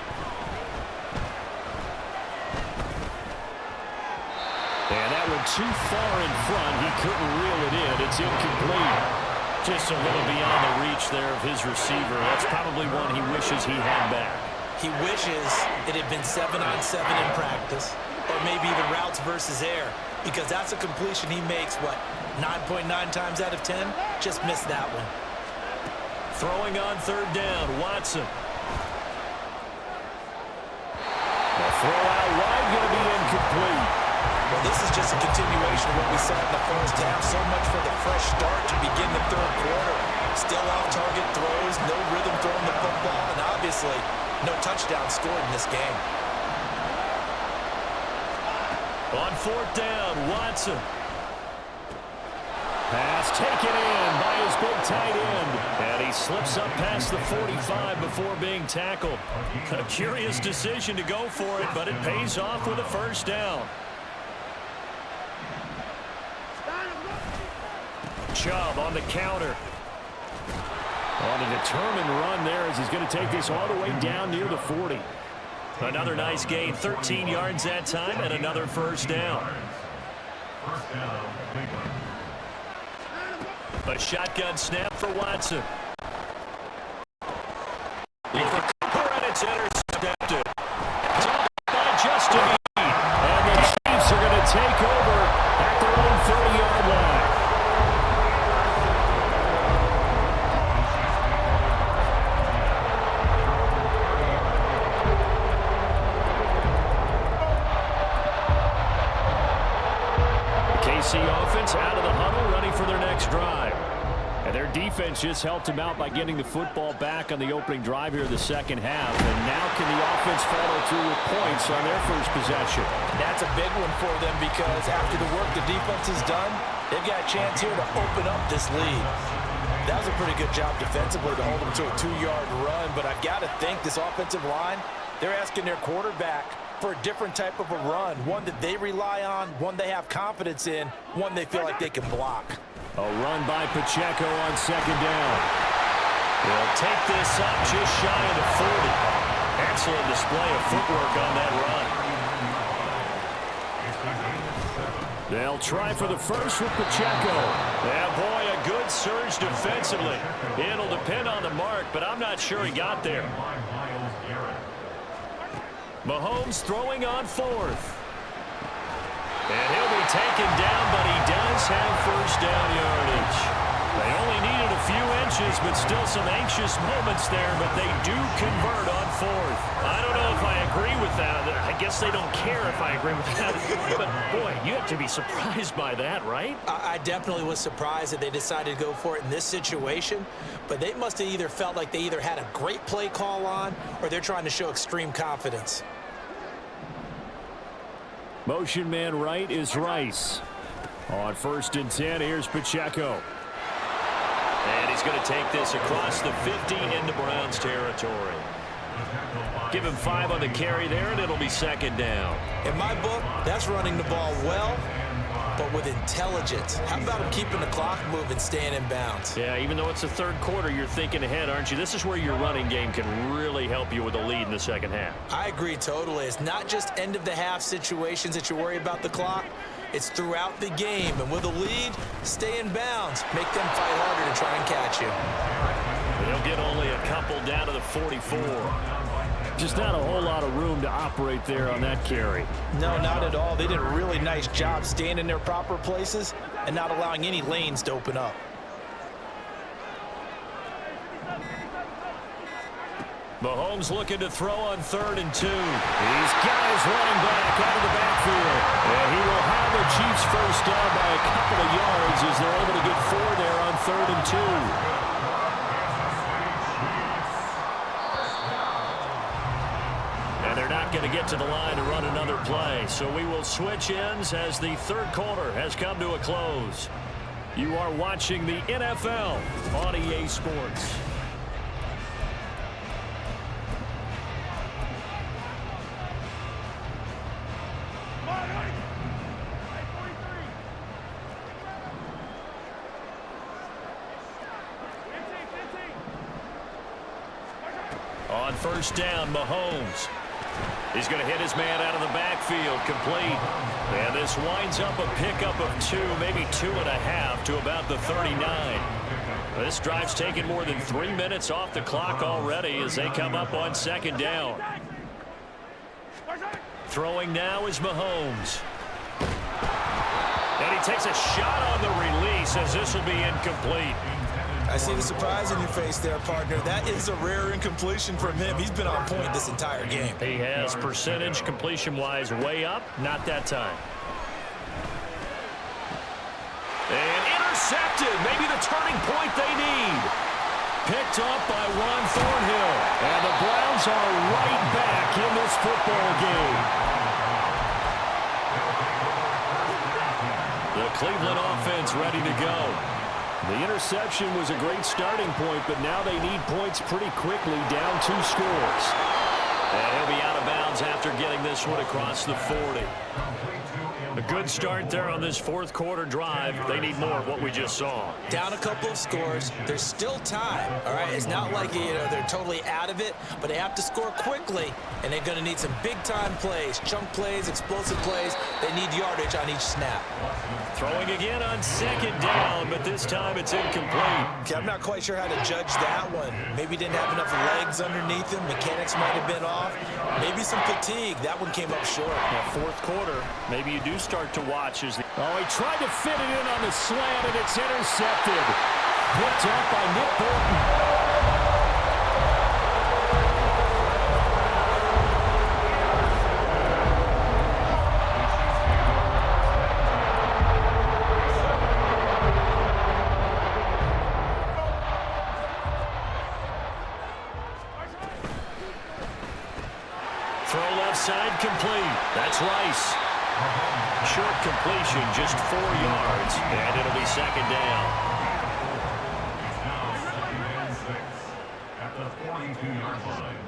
And that one too far in front. He couldn't reel it in. It's incomplete. Just a little beyond the reach there of his receiver. That's probably one he wishes he had back. He wishes it had been 7-on-7 in practice, or maybe even routes versus air, because that's a completion he makes, what, 9.9 times out of 10? Just missed that one. Throwing on third down, Watson. The throw out wide going to be incomplete. Well, this is just a continuation of what we saw in the first half. So much for the fresh start to begin the third quarter. Still off-target throws, no rhythm throwing the football, and obviously no touchdown scored in this game. On fourth down, Watson. Pass taken in by his big tight end. And he slips up past the 45 before being tackled. A curious decision to go for it, but it pays off with a first down. Chubb on the counter. On a determined run there as he's going to take this all the way down near the 40. Another nice gain, 13 yards that time, and another first down. A shotgun snap for Watson. And it's intercepted. By Justin. And the Chiefs are going to take over at their own 30-yard line. KC offense out of the huddle, ready for their next drive. And their defense just helped them out by getting the football back on the opening drive here in the second half. And now can the offense follow through with points on their first possession? That's a big one for them, because after the work the defense has done, they've got a chance here to open up this lead. That was a pretty good job defensively to hold them to a 2-yard run. But I've got to think this offensive line, they're asking their quarterback for a different type of a run, one that they rely on, one they have confidence in, one they feel like they can block. A run by Pacheco on second down. They'll take this up just shy of the 40. Excellent display of footwork on that run. They'll try for the first with Pacheco. Yeah, boy, a good surge defensively. It'll depend on the mark, but I'm not sure he got there. Mahomes throwing on fourth. And he'll be taken down, but he does have first down yardage. They only needed a few inches, but still some anxious moments there, but they do convert on fourth. I don't know if I agree with that. I guess they don't care if I agree with that. But, boy, you have to be surprised by that, right? I definitely was surprised that they decided to go for it in this situation, but they must have either felt like they either had a great play call on or they're trying to show extreme confidence. Motion man right is Rice. On 1st and 10, here's Pacheco. And he's going to take this across the 50 into Browns territory. Give him 5 on the carry there, and it'll be second down. In my book, that's running the ball well, but with intelligence. How about him keeping the clock moving, staying in bounds? Yeah, even though it's the third quarter, you're thinking ahead, aren't you? This is where your running game can really help you with a lead in the second half. I agree totally. It's not just end-of-the-half situations that you worry about the clock. It's throughout the game. And with a lead, stay in bounds. Make them fight harder to try and catch you. They'll get only a couple down to the 44. Just not a whole lot of room to operate there on that carry. No, not at all. They did a really nice job staying in their proper places and not allowing any lanes to open up. Mahomes looking to throw on 3rd and 2. These guys running back out of the backfield. And he will have the Chiefs first down by a couple of yards as they're able to get 4 there on 3rd and 2. And they're not going to get to the line to run another play. So we will switch ends as the third quarter has come to a close. You are watching the NFL on EA Sports. On first down, Mahomes. He's going to hit his man out of the backfield, complete. And this winds up a pickup of 2, maybe 2.5 to about the 39. This drive's taken more than 3 minutes off the clock already as they come up on second down. Throwing now is Mahomes. And he takes a shot on the release as this will be incomplete. I see the surprise in your face there, partner. That is a rare incompletion from him. He's been on point this entire game. He has percentage completion-wise way up. Not that time. And intercepted. Maybe the turning point they need. Picked up by Juan Thornhill. And the Browns are right back in this football game. The Cleveland offense ready to go. The interception was a great starting point, but now they need points pretty quickly, down 2 scores. And he'll be out of bounds after getting this one across the 40. A good start there on this fourth quarter drive. They need more of what we just saw. Down a couple of scores. There's still time, all right? It's not like, they're totally out of it, but they have to score quickly, and they're going to need some big-time plays, chunk plays, explosive plays. They need yardage on each snap. Throwing again on second down, but this time it's incomplete. Okay, I'm not quite sure how to judge that one. Maybe didn't have enough legs underneath him. Mechanics might have been off. Maybe some fatigue. That one came up short. Now, fourth quarter, maybe you do start to watch as he tried to fit it in on the slant, and it's intercepted. Picked up by Nick Bolton. Side complete. That's Rice. Short completion, just 4 yards, and it'll be second down. At the 42-yard line.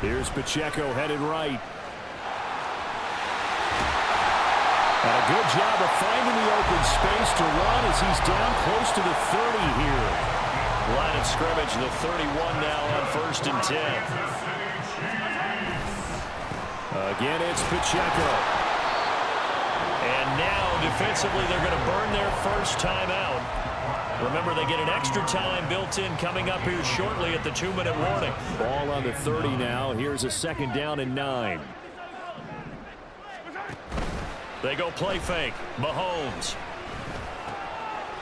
Here's Pacheco headed right. And a good job of finding the open space to run as he's down close to the 30 here. Line of scrimmage, the 31 now on 1st and 10. Again, it's Pacheco. And now, defensively, they're going to burn their first timeout. Remember, they get an extra time built in coming up here shortly at the 2-minute warning. Ball on the 30 now. Here's a second down and 9. They go play fake. Mahomes.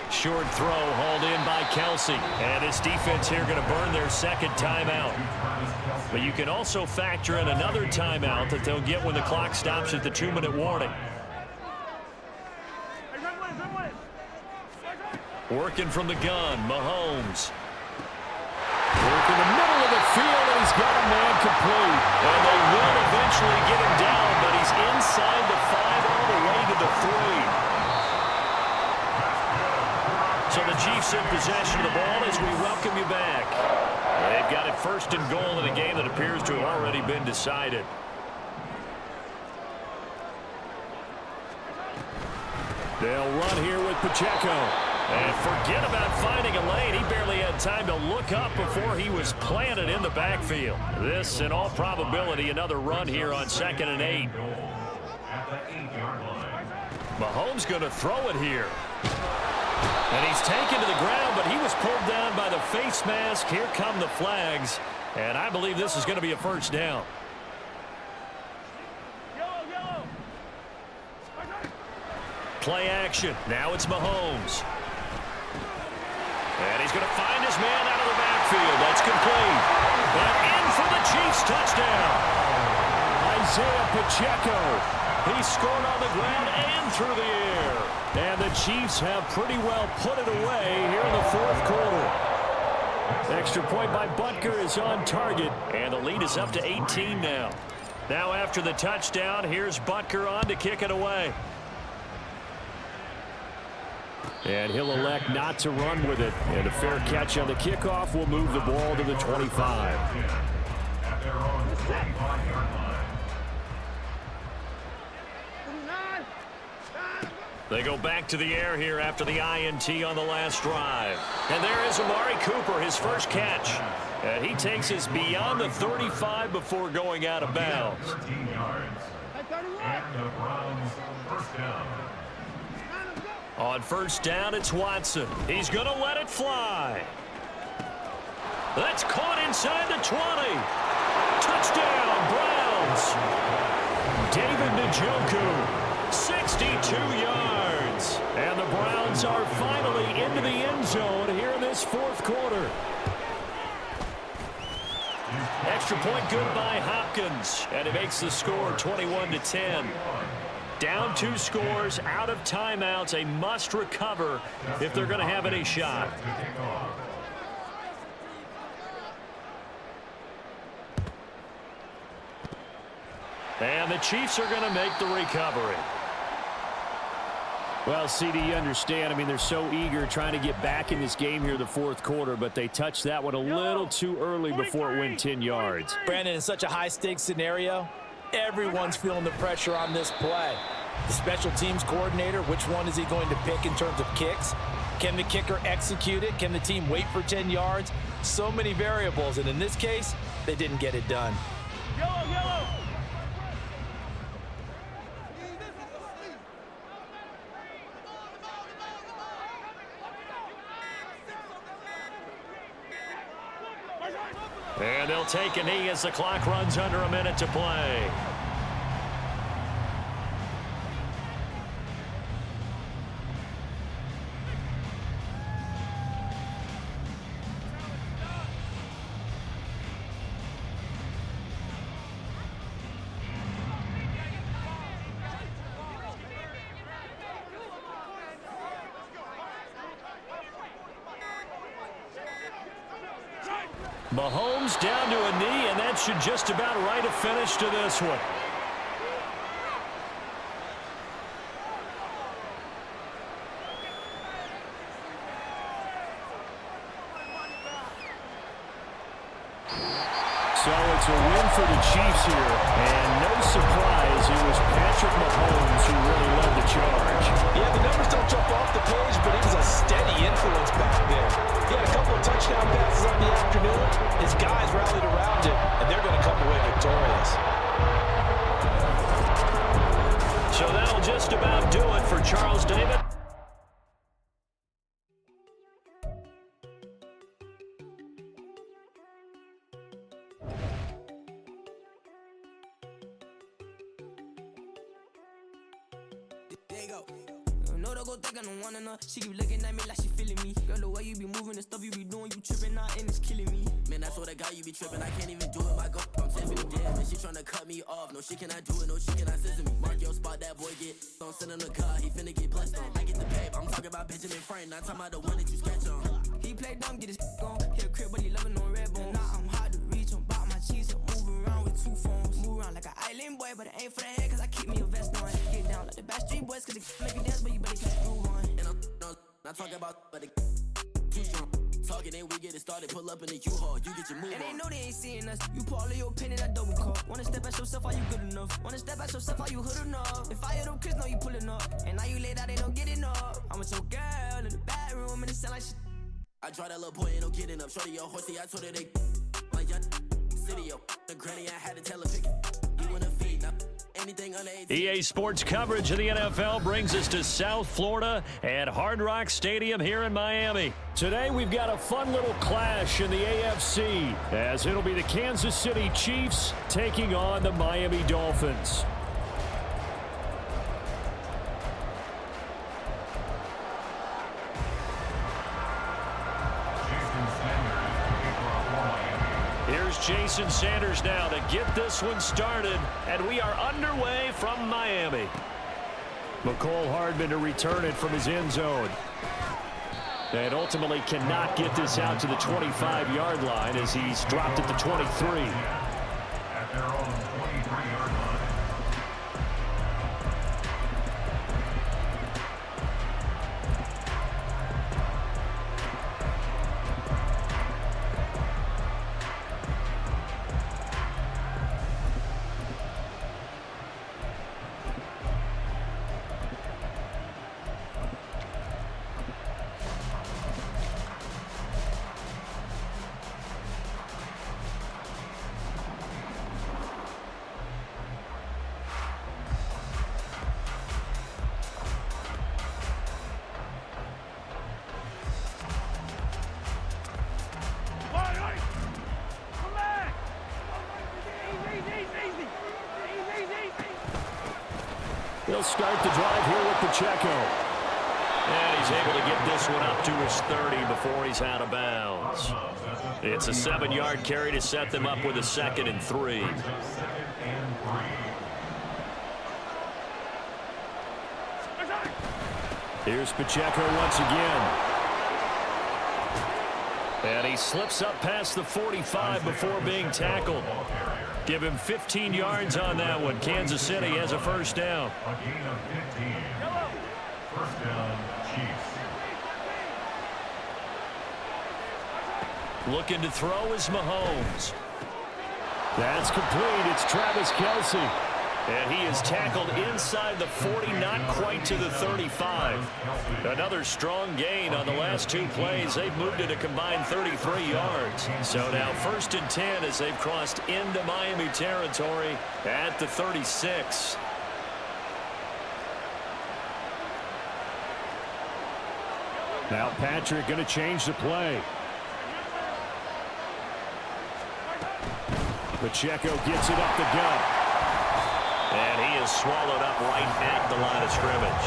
Short throw hauled in by Kelsey. And his defense here going to burn their second timeout. But you can also factor in another timeout that they'll get when the clock stops at the 2-minute warning. Working from the gun, Mahomes. Work in the middle of the field, and he's got a man complete. And they will eventually get him down, but he's inside the 5 all the way to the 3. Chiefs in possession of the ball as we welcome you back. They've got it first and goal in a game that appears to have already been decided. They'll run here with Pacheco. And forget about finding a lane. He barely had time to look up before he was planted in the backfield. This, in all probability, another run here on 2nd and 8. Mahomes going to throw it here. And he's taken to the ground, but he was pulled down by the face mask. Here come the flags. And I believe this is going to be a first down. Play action. Now it's Mahomes. And he's going to find his man out of the backfield. That's complete. And in for the Chiefs touchdown. Isaiah Pacheco. He scored on the ground and through the air. And the Chiefs have pretty well put it away here in the 4th quarter. Extra point by Butker is on target. And the lead is up to 18 now. Now after the touchdown, here's Butker on to kick it away. And he'll elect not to run with it. And a fair catch on the kickoff will move the ball to the 25. They go back to the air here after the INT on the last drive. And there is Amari Cooper, his first catch. And he takes us beyond the 35 before going out of bounds. 13 yards. And the Browns first down. On first down, it's Watson. He's going to let it fly. That's caught inside the 20. Touchdown, Browns. David Njoku, 62 yards. And the Browns are finally into the end zone here in this 4th quarter. Extra point good by Hopkins. And it makes the score 21-10. Down 2 scores, out of timeouts, a must recover if they're going to have any shot. And the Chiefs are going to make the recovery. Well, CD, you understand. I mean, they're so eager trying to get back in this game here the 4th quarter, but they touched that one a little too early before it went 10 yards. Brandon, in such a high-stakes scenario, everyone's feeling the pressure on this play. The special teams coordinator, which one is he going to pick in terms of kicks? Can the kicker execute it? Can the team wait for 10 yards? So many variables, and in this case, they didn't get it done. Yellow. And they'll take a knee as the clock runs under a minute to play. Mahomes down to a knee, and that should just about write a finish to this one. So it's a win for the Chiefs here, and no surprise, it was Patrick Mahomes who really led the charge. Yeah, the numbers don't jump off the page, but he was a steady influence back there. He had a couple of touchdown passes on the afternoon. His guys rallied around him, and they're going to come away victorious. So that'll just about do it for Charles David. She keep looking at me like she feeling me. Girl, the way you be moving and stuff you be doing, you tripping out and it's killing me. Man, I swear to God, you be tripping. I can't even do it. My girl, I'm saving the dead. Man, she tryna cut me off. No shit can I do it. No shit can I scissor me. Mark your spot, that boy get on. Send him the car. He finna get blessed on. I get the paper. I'm talking about Benjamin Franklin. Not talking about the one that you sketch on. He play dumb, get his on. Hit a crib, but he loving on red bone. Now I'm hard to reach. I'm about my cheese and move around with 2 phones. Move around like an island boy, but it ain't for the head, cause I keep me a vest on. Get down like the Backstreet Boys, cause it make you dance, but you better keep the groove on. And I'm not talking about, but talking, then we get it started. Pull up in the U-Haul, you get your move on. And they know they ain't seeing us. You pull all of your pen in that double cup. Wanna step at yourself, are you good enough? Wanna step at yourself, are you hood enough? If I hear them kids, know you pulling up. And now you laid out, they don't get enough. I'm with your girl in the bedroom, and it sound like shit. I draw that little boy, ain't no getting up. Shorty, your horsey, I told her they my young city, yo. The granny, I had to tell her pick it. You wanna feed now. Anything under 18. EA Sports coverage of the NFL brings us to South Florida at Hard Rock Stadium here in Miami. Today we've got a fun little clash in the AFC as it'll be the Kansas City Chiefs taking on the Miami Dolphins. Here's Jason Sanders now to get this one started, and we are underway from Miami. McCole Hardman to return it from his end zone. And ultimately cannot get this out to the 25-yard line as he's dropped at the 23. At their own 23-yard line. He'll start the drive here with Pacheco. And he's able to get this one up to his 30 before he's out of bounds. It's a 7-yard carry to set them up with a 2nd and 3. Here's Pacheco once again. And he slips up past the 45 before being tackled. Give him 15 yards on that one. Kansas City has a first down. A gain of 15. First down, Chiefs. Looking to throw is Mahomes. That's complete. It's Travis Kelce. And he is tackled inside the 40, not quite to the 35. Another strong gain on the last 2 plays. They've moved it a combined 33 yards. So now 1st and 10 as they've crossed into Miami territory at the 36. Now Patrick going to change the play. Pacheco gets it up the gut. And he is swallowed up right at the line of scrimmage.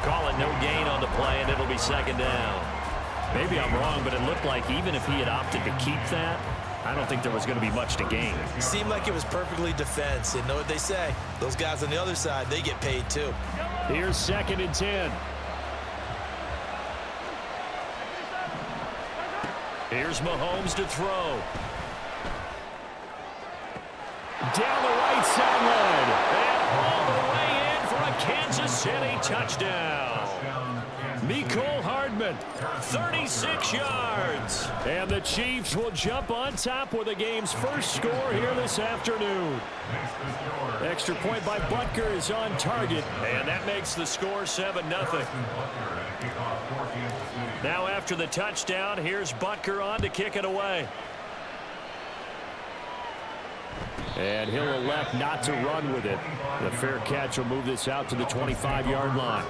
Call it no gain on the play, and it'll be 2nd down. Maybe I'm wrong, but it looked like even if he had opted to keep that, I don't think there was going to be much to gain. Seemed like it was perfectly defense. And know what they say? Those guys on the other side, they get paid too. Here's 2nd and 10. Here's Mahomes to throw. Down the right sideline. And all the way in for a Kansas City touchdown. McCole Hardman, 36 yards. And the Chiefs will jump on top with the game's first score here this afternoon. Extra point by Butker is on target, and that makes the score 7-0. Now after the touchdown, here's Butker on to kick it away. And he'll elect not to run with it. The fair catch will move this out to the 25-yard line.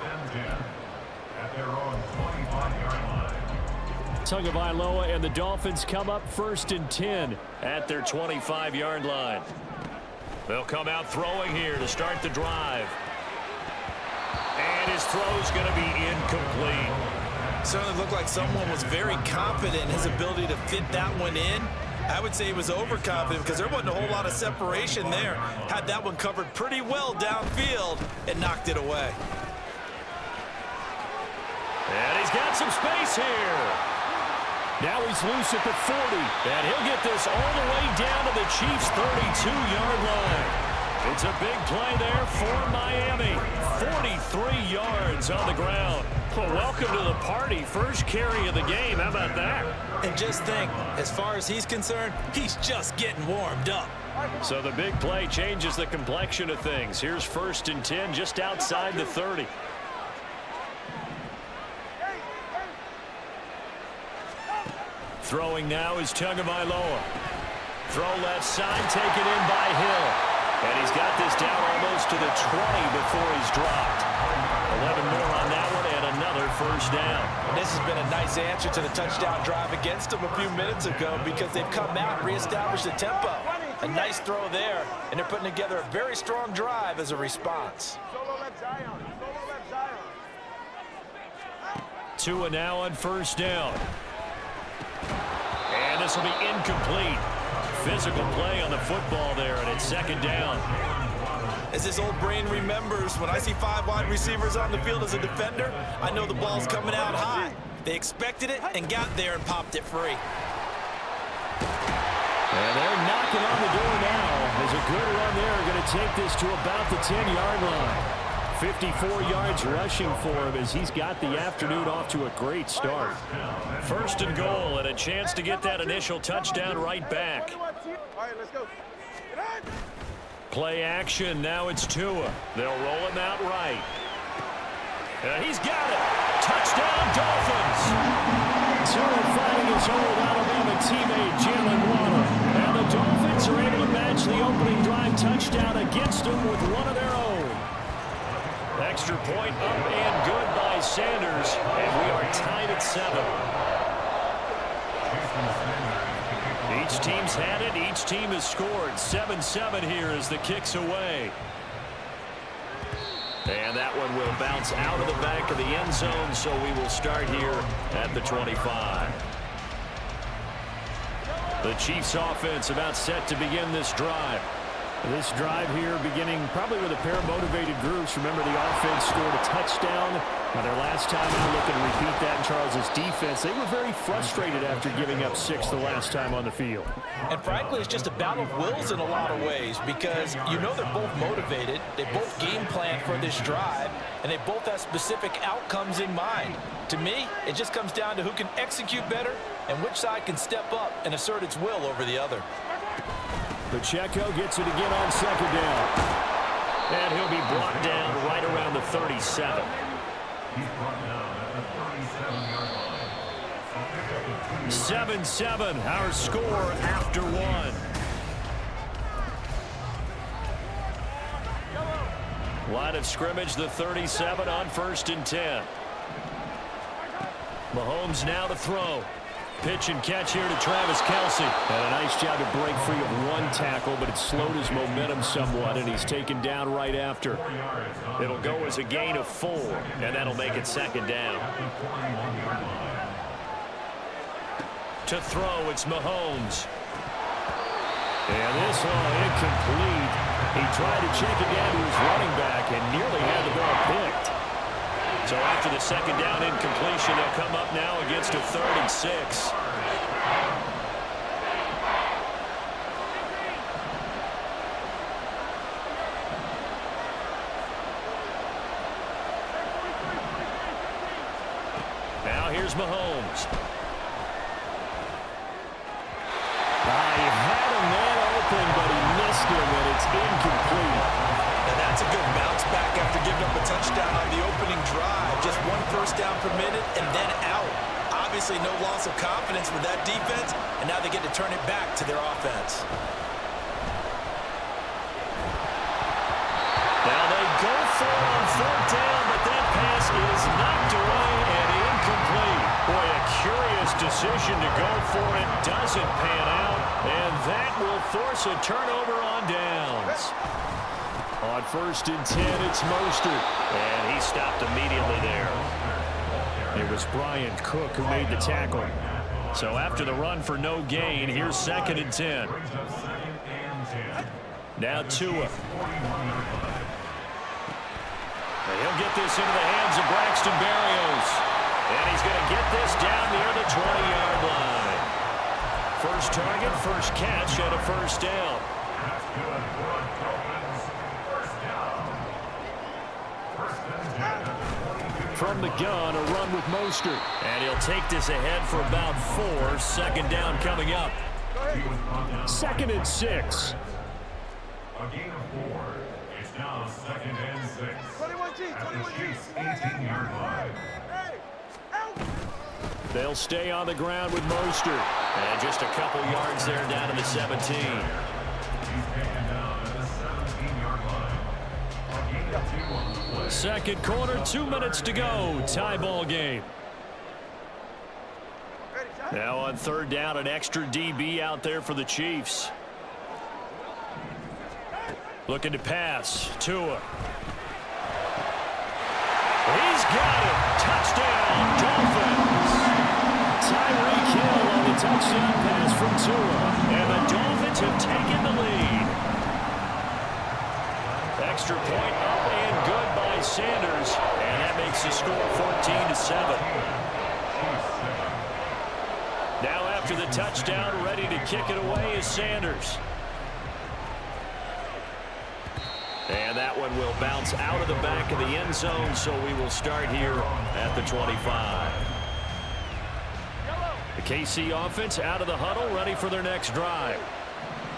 Tagovailoa and the Dolphins come up 1st and 10 at their 25-yard line. They'll come out throwing here to start the drive. And his throw's going to be incomplete. Certainly looked like someone was very confident in his ability to fit that one in. I would say he was overconfident because there wasn't a whole lot of separation there. Had that one covered pretty well downfield and knocked it away. And he's got some space here. Now he's loose at the 40. And he'll get this all the way down to the Chiefs' 32-yard line. It's a big play there for Miami. 43 yards on the ground. Well, welcome to the party. First carry of the game. How about that? And just think, as far as he's concerned, he's just getting warmed up. So the big play changes the complexion of things. Here's 1st and 10 just outside the 30. Throwing now is Tagovailoa. Throw left side, taken in by Hill. And he's got this down almost to the 20 before he's dropped. 11 more on that one and another first down. And this has been a nice answer to the touchdown drive against them a few minutes ago because they've come out and reestablished the tempo. A nice throw there, and they're putting together a very strong drive as a response. Tua now on first down. And this will be incomplete. Physical play on the football there, and it's 2nd down. As his old brain remembers, when I see 5 wide receivers on the field as a defender, I know the ball's coming out high. They expected it and got there and popped it free. And they're knocking on the door now. There's a good run there. Going to take this to about the 10-yard line. 54 yards rushing for him as he's got the afternoon off to a great start. 1st and goal and a chance to get that initial touchdown right back. Play action. Now it's Tua. They'll roll him out right. And he's got it. Touchdown, Dolphins. Tua finding his old Alabama teammate, Jalen Waddle. And the Dolphins are able to match the opening drive touchdown against them with one of their own. Extra point up and good by Sanders. And we are tied at 7. Each team's had it. Each team has scored. 7-7 here as the kick's away. And that one will bounce out of the back of the end zone, so we will start here at the 25. The Chiefs offense about set to begin this drive. This drive here beginning probably with a pair of motivated groups. Remember, the offense scored a touchdown. Now, their last time out, looking to repeat that in Charles's defense. They were very frustrated after giving up 6 the last time on the field. And frankly, it's just a battle of wills in a lot of ways because you know they're both motivated. They both game plan for this drive, and they both have specific outcomes in mind. To me, it just comes down to who can execute better and which side can step up and assert its will over the other. Pacheco gets it again on 2nd down. And he'll be brought down right around the 37. He's brought down at the 37-yard line. 7-7, our score after 1. Line of scrimmage, the 37 on 1st and 10. Mahomes now to throw. Pitch and catch here to Travis Kelce. And a nice job to break free of one tackle, but it slowed his momentum somewhat, and he's taken down right after. It'll go as a gain of 4, and that'll make it 2nd down. To throw, it's Mahomes. And this one incomplete. He tried to check it down to his running back and nearly had the ball picked. So after the 2nd down incompletion, they'll come up now against a 3rd and 6. Now here's Mahomes. He had a man open, but he missed him, and it's incomplete. And that's a good bounce back after giving up a touchdown on the opening drive. Just 1 first down permitted and then out. Obviously no loss of confidence with that defense, and now they get to turn it back to their offense. Now they go for it on 4th down, but that pass is knocked away and incomplete. Boy, a curious decision to go for it. Doesn't pan out, and that will force a turnover on downs. On 1st and 10, it's Mostert. And he stopped immediately there. It was Brian Cook who made the tackle. So after the run for no gain, here's 2nd and 10. Now Tua. And he'll get this into the hands of Braxton Berrios. And he's going to get this down near the 20-yard line. First target, first catch, and a first down. from the gun, a run with Mostert. And he'll take this ahead for about 4. Second down coming up. 2nd and 6. A gain of 4. It's now 2nd and 6. At the Chiefs' 18-yard line. They'll stay on the ground with Mostert. And just a couple yards there down to the 17. He's taken down at the 17-yard line. A gain of 2 on the play. Second quarter, 2 minutes to go. Tie ball game. Now on third down, an extra DB out there for the Chiefs. Looking to pass. Tua. He's got it. Touchdown, Dolphins. Tyreek Hill on the touchdown pass from Tua. And the Dolphins have taken the lead. Extra point up and good by Sanders. And that makes the score 14-7. Now after the touchdown, ready to kick it away is Sanders. And that one will bounce out of the back of the end zone, so we will start here at the 25. The KC offense out of the huddle, ready for their next drive.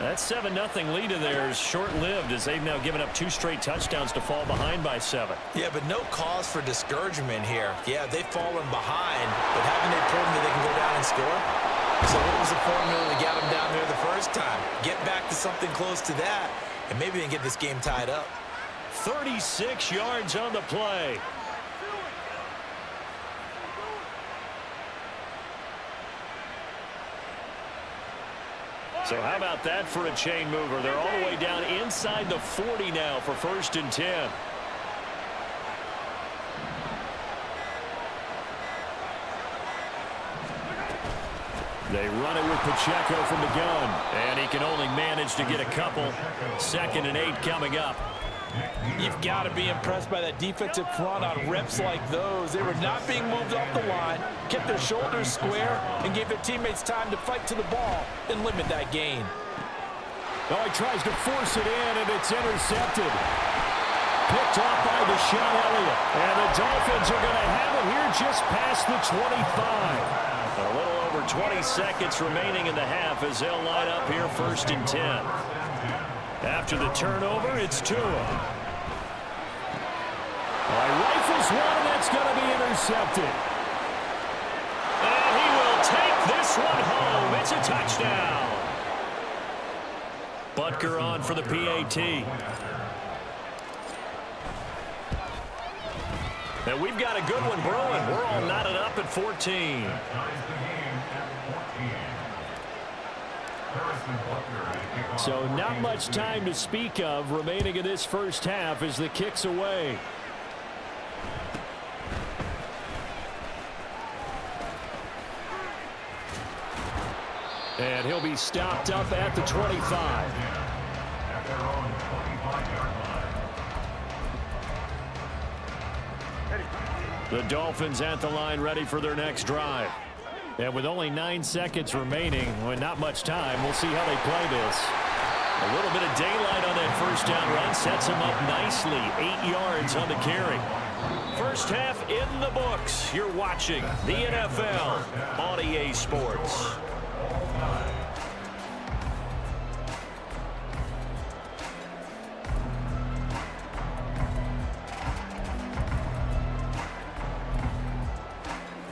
That 7-0 lead of theirs short-lived as they've now given up 2 straight touchdowns to fall behind by 7. Yeah, but no cause for discouragement here. Yeah, they've fallen behind, but haven't they proven that they can go down and score? So what was the formula to get them down there the first time? Get back to something close to that, and maybe they can get this game tied up. 36 yards on the play. So how about that for a chain mover? They're all the way down inside the 40 now for 1st and 10. They run it with Pacheco from the gun. And he can only manage to get a couple. 2nd and 8 coming up. You've got to be impressed by that defensive front on reps like those. They were not being moved off the line, kept their shoulders square, and gave their teammates time to fight to the ball and limit that gain. Oh, he tries to force it in, and it's intercepted. Picked off by Deshaun Elliott. And the Dolphins are going to have it here just past the 25. A little over 20 seconds remaining in the half as they'll line up here 1st and 10. After the turnover, it's Tua. Rifles one, and that's going to be intercepted. And he will take this one home. It's a touchdown. Butker on for the PAT. And we've got a good one brewing. We're all knotted up at 14. So not much time to speak of remaining in this first half as the kick's away. And he'll be stopped up at the 25. The Dolphins at the line ready for their next drive. And with only 9 seconds remaining, with not much time, we'll see how they play this. A little bit of daylight on that first down run sets him up nicely. 8 yards on the carry. First half in the books. You're watching the NFL on EA Sports.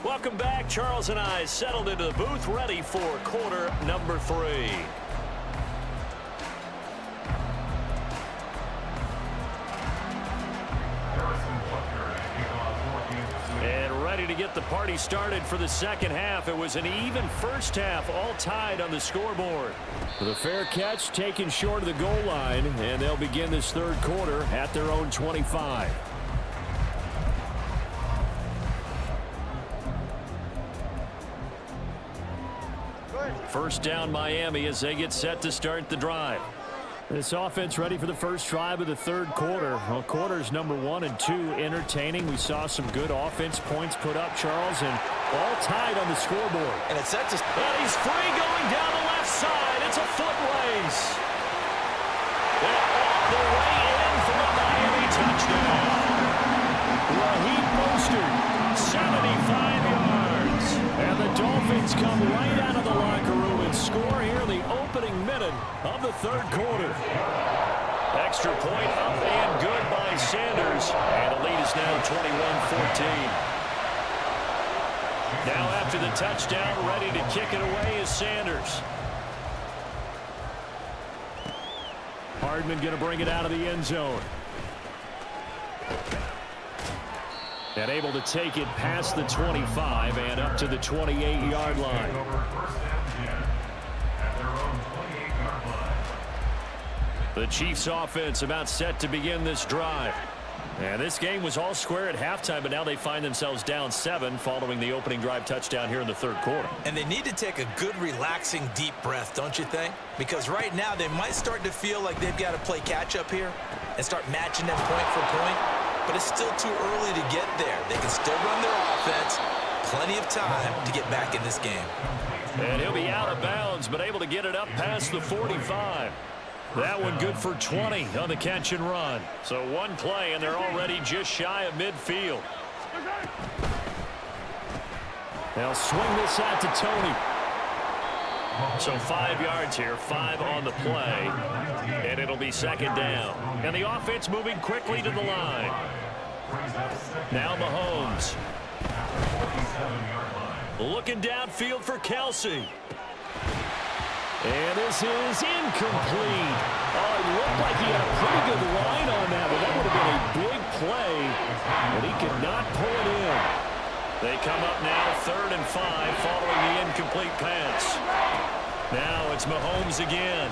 Welcome back. Charles and I settled into the booth, ready for quarter number 3. And ready to get the party started for the second half. It was an even first half, all tied on the scoreboard. With a fair catch taken short of the goal line, and they'll begin this third quarter at their own 25. First down Miami as they get set to start the drive. This offense ready for the first drive of the third quarter. Well, quarters number 1 and 2 entertaining. We saw some good offense points put up, Charles, and all tied on the scoreboard. And it's set to... And he's free going down the left side. It's a foot race. And all the way in for a Miami touchdown. Raheem Mostert opening minute of the third quarter. Extra point up and good by Sanders. And the lead is now 21-14. Now after the touchdown, ready to kick it away is Sanders. Hardman going to bring it out of the end zone. And able to take it past the 25 and up to the 28-yard line. The Chiefs offense about set to begin this drive. And this game was all square at halftime, but now they find themselves down 7 following the opening drive touchdown here in the third quarter. And they need to take a good, relaxing, deep breath, don't you think? Because right now they might start to feel like they've got to play catch-up here and start matching them point for point. But it's still too early to get there. They can still run their offense. Plenty of time to get back in this game. And he'll be out of bounds, but able to get it up past the 45. That one good for 20 on the catch and run. So one play, and they're already just shy of midfield. They'll swing this out to Tony. So 5 yards here, 5 on the play. And it'll be second down. And the offense moving quickly to the line. Now Mahomes. Looking downfield for Kelsey. And this is incomplete. Oh, it looked like he had a pretty good line on that, but that would have been a big play. And he could not pull it in. They come up now 3rd and 5 following the incomplete pass. Now it's Mahomes again.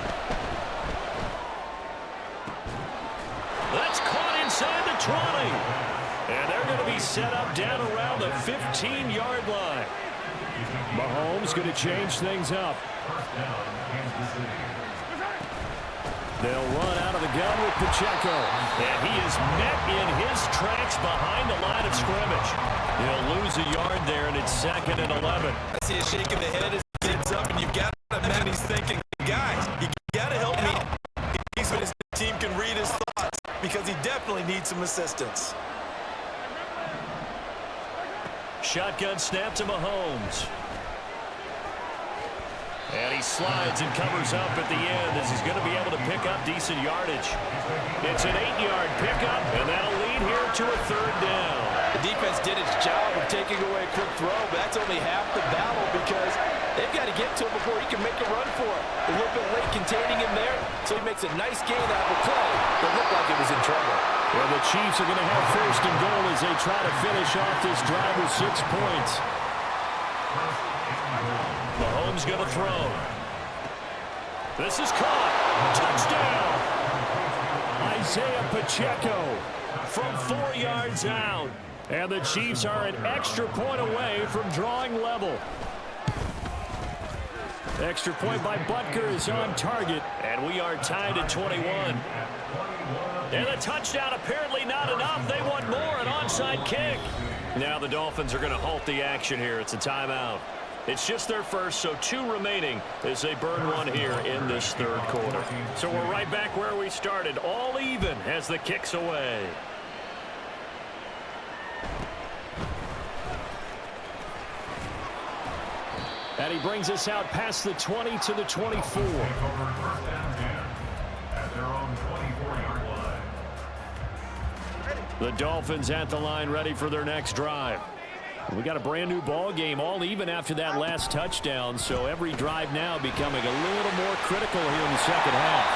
That's caught inside the 20. And they're going to be set up down around the 15-yard line. Mahomes going to change things up. They'll run out of the gun with Pacheco. And he is met in his tracks behind the line of scrimmage. He'll lose a yard there, and it's 2nd and 11. I see a shake of the head as he gets up, and you've got to imagine he's thinking, guys, you got to help me. He's when his team can read his thoughts because he definitely needs some assistance. Shotgun snap to Mahomes. And he slides and covers up at the end as he's going to be able to pick up decent yardage. It's an 8-yard pickup, and that'll lead here to a 3rd down. The defense did its job of taking away a quick throw, but that's only half the battle because they've got to get to him before he can make a run for it. A little bit late containing him there, so he makes a nice gain out of the play that looked like it was in trouble. Well, the Chiefs are going to have 1st and goal as they try to finish off this drive with 6 points. Mahomes going to throw. This is caught. Touchdown. Isaiah Pacheco from 4 yards out. And the Chiefs are an extra point away from drawing level. Extra point by Butker is on target. And we are tied at 21. And the touchdown apparently not enough. They want more, an onside kick. Now the Dolphins are going to halt the action here. It's a timeout. It's just their first, so 2 remaining as they burn one here in this third quarter. So we're right back where we started, all even as the kick's away. And he brings us out past the 20 to the 24. The Dolphins at the line ready for their next drive. We got a brand new ball game, all even after that last touchdown, so every drive now becoming a little more critical here in the second half.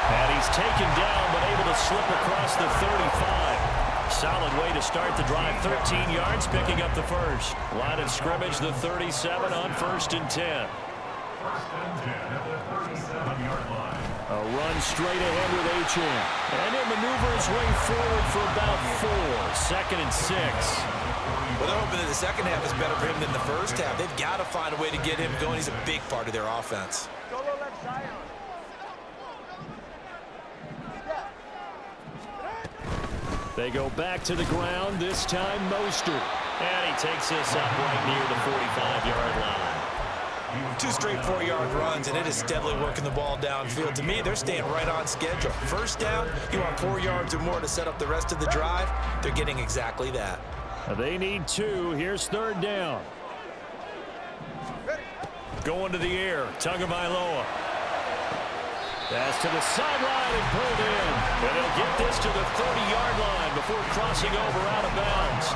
And he's taken down but able to slip across the 35. Solid way to start the drive, 13 yards, picking up the first. Line of scrimmage, the 37 on 1st and 10. A run straight ahead with Achane. And he'll maneuver his way forward for about 4. 2nd and 6. Well, they're hoping that the second half is better for him than the first half. They've got to find a way to get him going. He's a big part of their offense. They go back to the ground, this time Mostert. And he takes this up right near the 45-yard line. 2 straight 4-yard runs, and it is steadily working the ball downfield. To me, they're staying right on schedule. First down, you want 4 yards or more to set up the rest of the drive. They're getting exactly that. They need 2. Here's 3rd down. Going to the air, Tagovailoa. Pass to the sideline and pulled in. And they'll get this to the 30-yard line before crossing over out of bounds.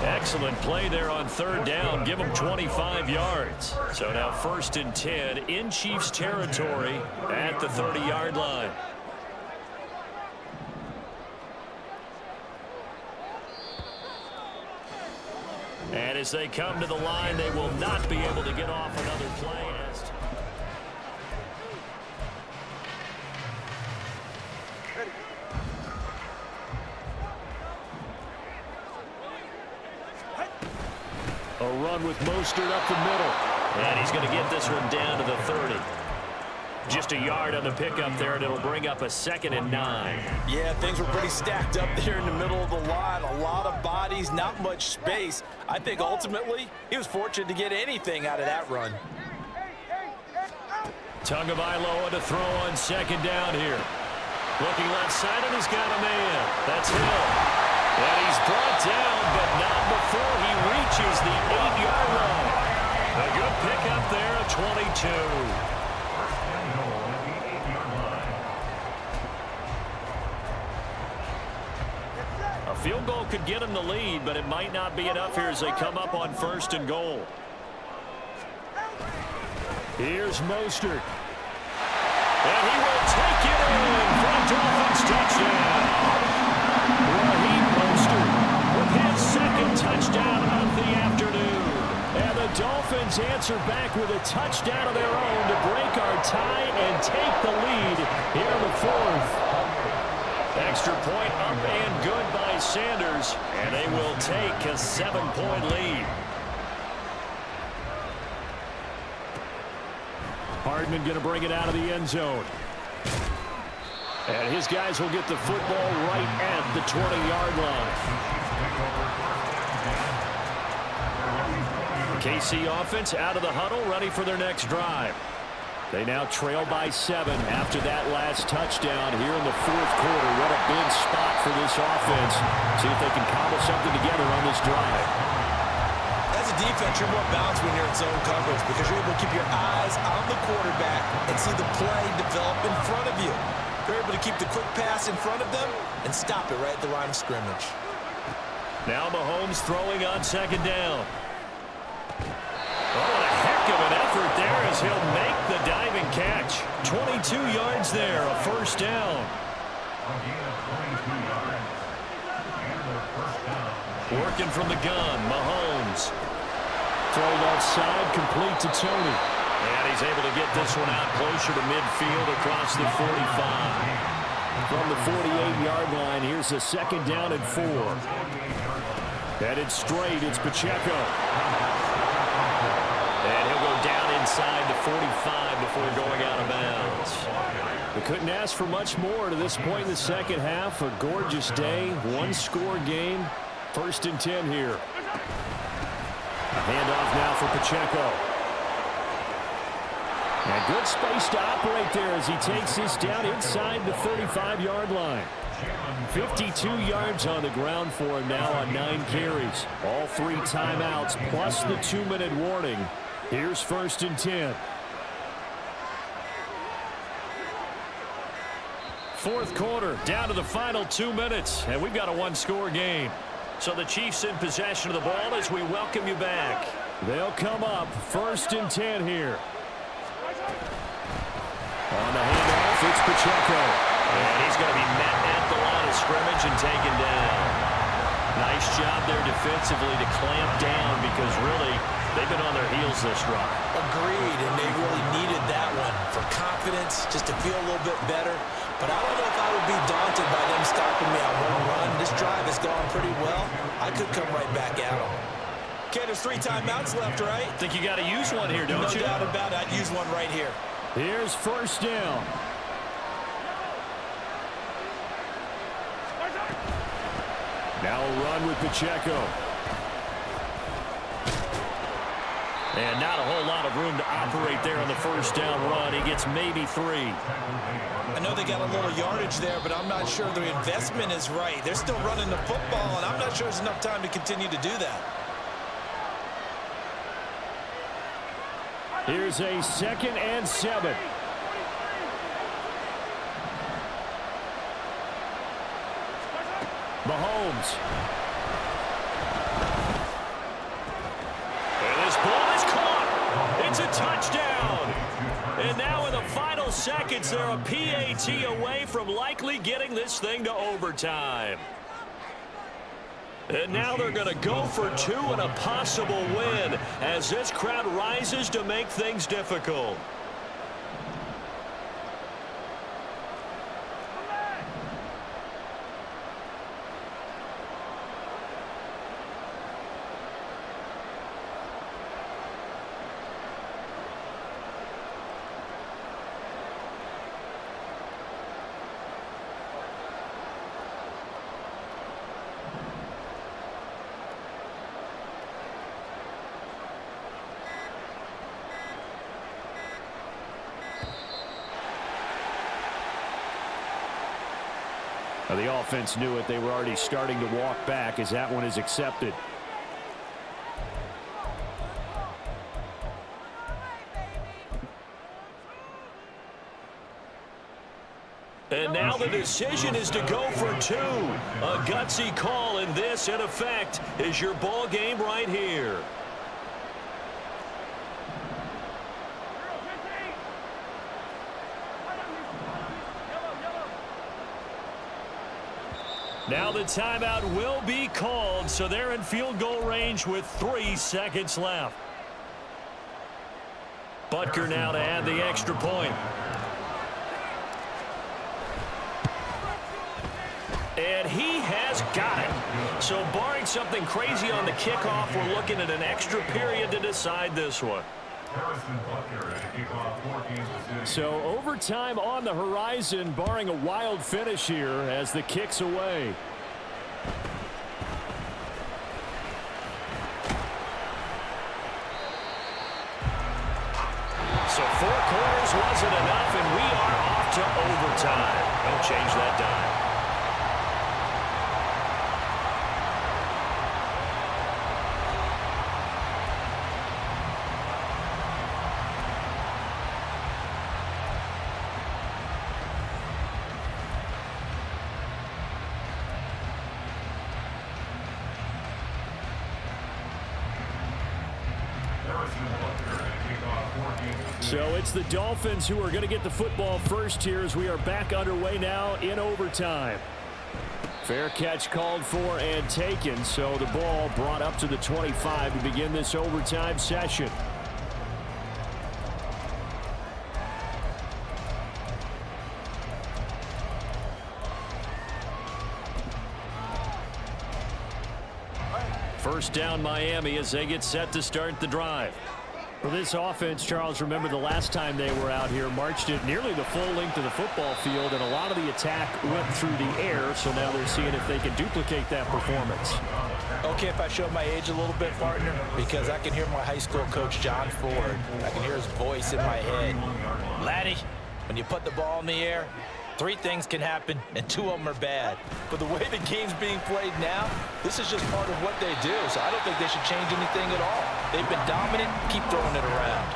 Excellent play there on third down. Give them 25 yards. So now 1st and 10 in Chiefs territory at the 30-yard line. And as they come to the line, they will not be able to get off another play. A run with Mostert up the middle. And he's going to get this one down to the 30. Just a yard on the pickup there, and it'll bring up a 2nd and 9. Yeah, things were pretty stacked up there in the middle of the line. A lot of bodies, not much space. I think ultimately he was fortunate to get anything out of that run. Tagovailoa to throw on 2nd down here. Looking left side, and he's got a man. That's Hill. And he's brought down, but not before he reaches the 8-yard line. A good pickup there at 22. A field goal could get him the lead, but it might not be enough here as they come up on 1st and goal. Here's Mostert. And he will take it in for a Dolphins touchdown. Raheem Mostert with his 2nd touchdown of the afternoon. And the Dolphins answer back with a touchdown of their own to break our tie and take the lead here in the 4th. Extra point up and good by Sanders, and they will take a 7-point lead. Hardman going to bring it out of the end zone. And his guys will get the football right at the 20-yard line. KC offense out of the huddle, ready for their next drive. They now trail by 7 after that last touchdown here in the 4th quarter. What a big spot for this offense. See if they can cobble something together on this drive. As a defense, you're more balanced when you're in zone coverage because you're able to keep your eyes on the quarterback and see the play develop in front of you. You're able to keep the quick pass in front of them and stop it right at the line of scrimmage. Now Mahomes throwing on 2nd down. Oh, what a heck of an effort there as he'll make the diving catch. 22 yards there, a 1st down. Working from the gun, Mahomes. Throw left side, complete to Tony. And he's able to get this one out closer to midfield across the 45. From the 48-yard line, here's a 2nd down and 4. Headed straight, it's Pacheco. And he'll go down inside the 45 before going out of bounds. We couldn't ask for much more to this point in the 2nd half. A gorgeous day, 1-score game. 1st and 10 here. A handoff now for Pacheco. And good space to operate there as he takes this down inside the 35-yard line. 52 yards on the ground for him now on 9 carries. All 3 timeouts plus the 2-minute warning. Here's 1st and 10. 4th quarter, down to the final 2 minutes, and we've got a 1-score game. So the Chiefs in possession of the ball as we welcome you back. They'll come up 1st and 10 here. On the handoff, it's Pacheco. And he's going to be met at the line of scrimmage and taken down. Nice job there defensively to clamp down because really they've been on their heels this drive. Agreed, and they really needed that one for confidence, just to feel a little bit better. But I don't know if I would be daunted by them stopping me on one run. This drive has gone pretty well. I could come right back at them. Okay, there's 3 timeouts left, right? Think you got to use one here, don't you? No doubt about it. I'd use one right here. Here's 1st down. Now a run with Pacheco. And not a whole lot of room to operate there on the 1st down run. He gets maybe 3. I know they got a little yardage there, but I'm not sure the investment is right. They're still running the football, and I'm not sure there's enough time to continue to do that. Here's a 2nd and 7. Mahomes. And this ball is caught. It's a touchdown. And now in the final seconds, they're a PAT away from likely getting this thing to overtime. And now they're going to go for two and a possible win as this crowd rises to make things difficult. The offense knew it. They were already starting to walk back as that one is accepted. And now the decision is to go for two. A gutsy call, and this, in effect, is your ball game right here. Now the timeout will be called, so they're in field goal range with 3 seconds left. Butker now to add the extra point. And he has got it. So barring something crazy on the kickoff, we're looking at an extra period to decide this one. So overtime on the horizon, barring a wild finish here as the kick's away. So 4 quarters wasn't enough, and we are off to overtime. Don't change that dime. So it's the Dolphins who are going to get the football first here as we are back underway now in overtime. Fair catch called for and taken, so the ball brought up to the 25 to begin this overtime session. First down Miami as they get set to start the drive. For this offense, Charles, remember the last time they were out here, marched it nearly the full length of the football field, and a lot of the attack went through the air, so now they're seeing if they can duplicate that performance. Okay, if I show my age a little bit, partner, because I can hear my high school coach, John Ford. I can hear his voice in my head. Laddie, when you put the ball in the air, 3 things can happen, and 2 of them are bad. But the way the game's being played now, this is just part of what they do, so I don't think they should change anything at all. They've been dominant. Keep throwing it around.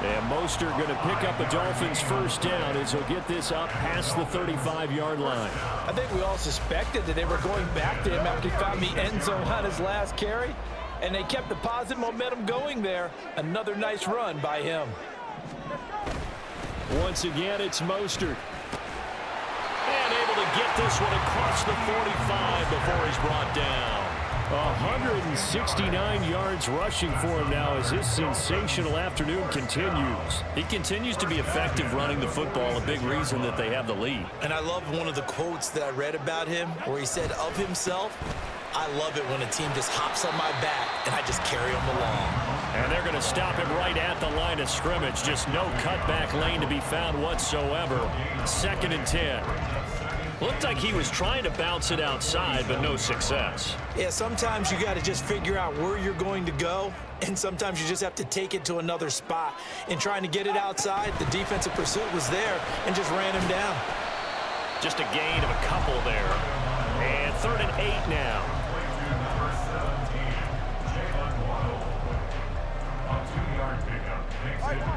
And Mostert going to pick up a Dolphins first down as he'll get this up past the 35-yard line. I think we all suspected that they were going back to him after he found the end zone on his last carry, and they kept the positive momentum going there. Another nice run by him. Once again, it's Mostert. And able to get this one across the 45 before he's brought down. 169 yards rushing for him now as his sensational afternoon continues. He continues to be effective running the football, a big reason that they have the lead. And I love one of the quotes that I read about him where he said of himself, I love it when a team just hops on my back and I just carry them along. And they're going to stop him right at the line of scrimmage. Just no cutback lane to be found whatsoever. 2nd and 10. Looked like he was trying to bounce it outside, but no success. Yeah, sometimes you got to just figure out where you're going to go, and sometimes you just have to take it to another spot. In trying to get it outside, the defensive pursuit was there and just ran him down. Just a gain of a couple there. And 3rd and 8 now.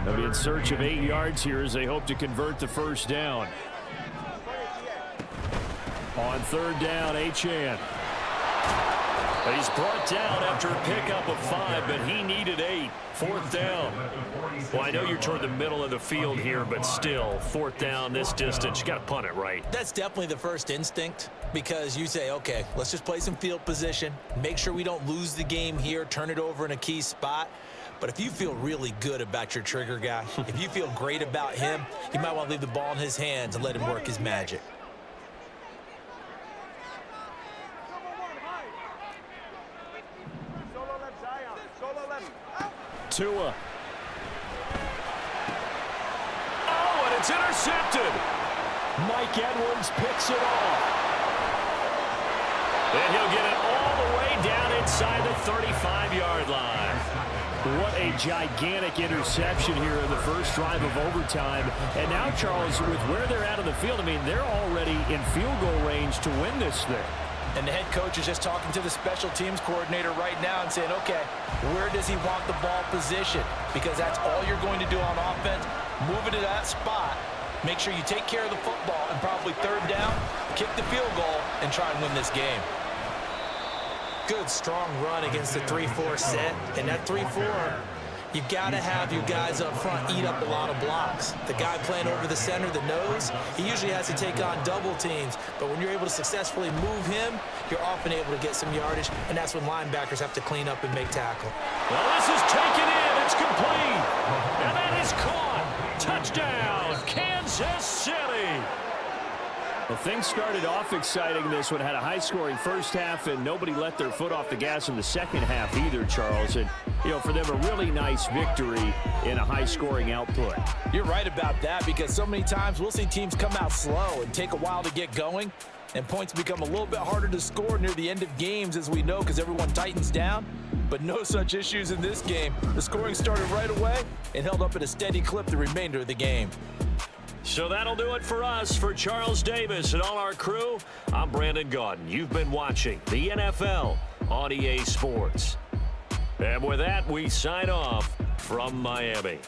They'll be in search of 8 yards here as they hope to convert the first down. On third down, Achane. He's brought down after a pickup of 5, but he needed 8. Fourth down. Well, I know you're toward the middle of the field here, but still, fourth down this distance, you got to punt it right. That's definitely the first instinct, because you say, okay, let's just play some field position, make sure we don't lose the game here, turn it over in a key spot. But if you feel really good about your trigger guy, if you feel great about him, you might want to leave the ball in his hands and let him work his magic. Tua. Oh, and it's intercepted. Mike Edwards picks it off. And he'll get it all the way down inside the 35-yard line. What a gigantic interception here in the first drive of overtime. And now, Charles, with where they're at on the field, I mean, they're already in field goal range to win this thing. And the head coach is just talking to the special teams coordinator right now and saying, okay, where does he want the ball positioned? Because that's all you're going to do on offense. Move it to that spot. Make sure you take care of the football, and probably third down, kick the field goal, and try and win this game. Good, strong run against the 3-4 set. And that 3-4, you've got to have your guys up front eat up a lot of blocks. The guy playing over the center, the nose, he usually has to take on double teams. But when you're able to successfully move him, you're often able to get some yardage, and that's when linebackers have to clean up and make tackle. Well, this is taken in. It's complete. And that is caught. Touchdown, Kansas City. Well, things started off exciting. This one had a high-scoring first half, and nobody let their foot off the gas in the second half either, Charles. And, you know, for them, a really nice victory in a high-scoring output. You're right about that, because so many times we'll see teams come out slow and take a while to get going, and points become a little bit harder to score near the end of games, as we know, because everyone tightens down. But no such issues in this game. The scoring started right away and held up at a steady clip the remainder of the game. So that'll do it for us. For Charles Davis and all our crew, I'm Brandon Gaudin. You've been watching the NFL on EA Sports. And with that, we sign off from Miami.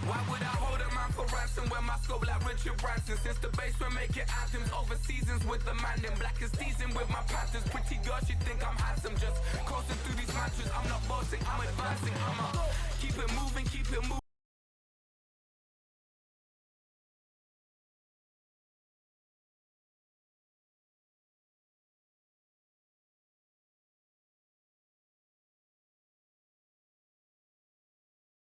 Why would I hold a man for ransom when my scope like Richard Branson? Since the basement making anthems over seasons with the man in black is teasing with my Panthers. Pretty girl, she think I'm handsome. Just coasting through these matches. I'm not bossing, I'm advancing. I'ma keep it moving, keep it moving.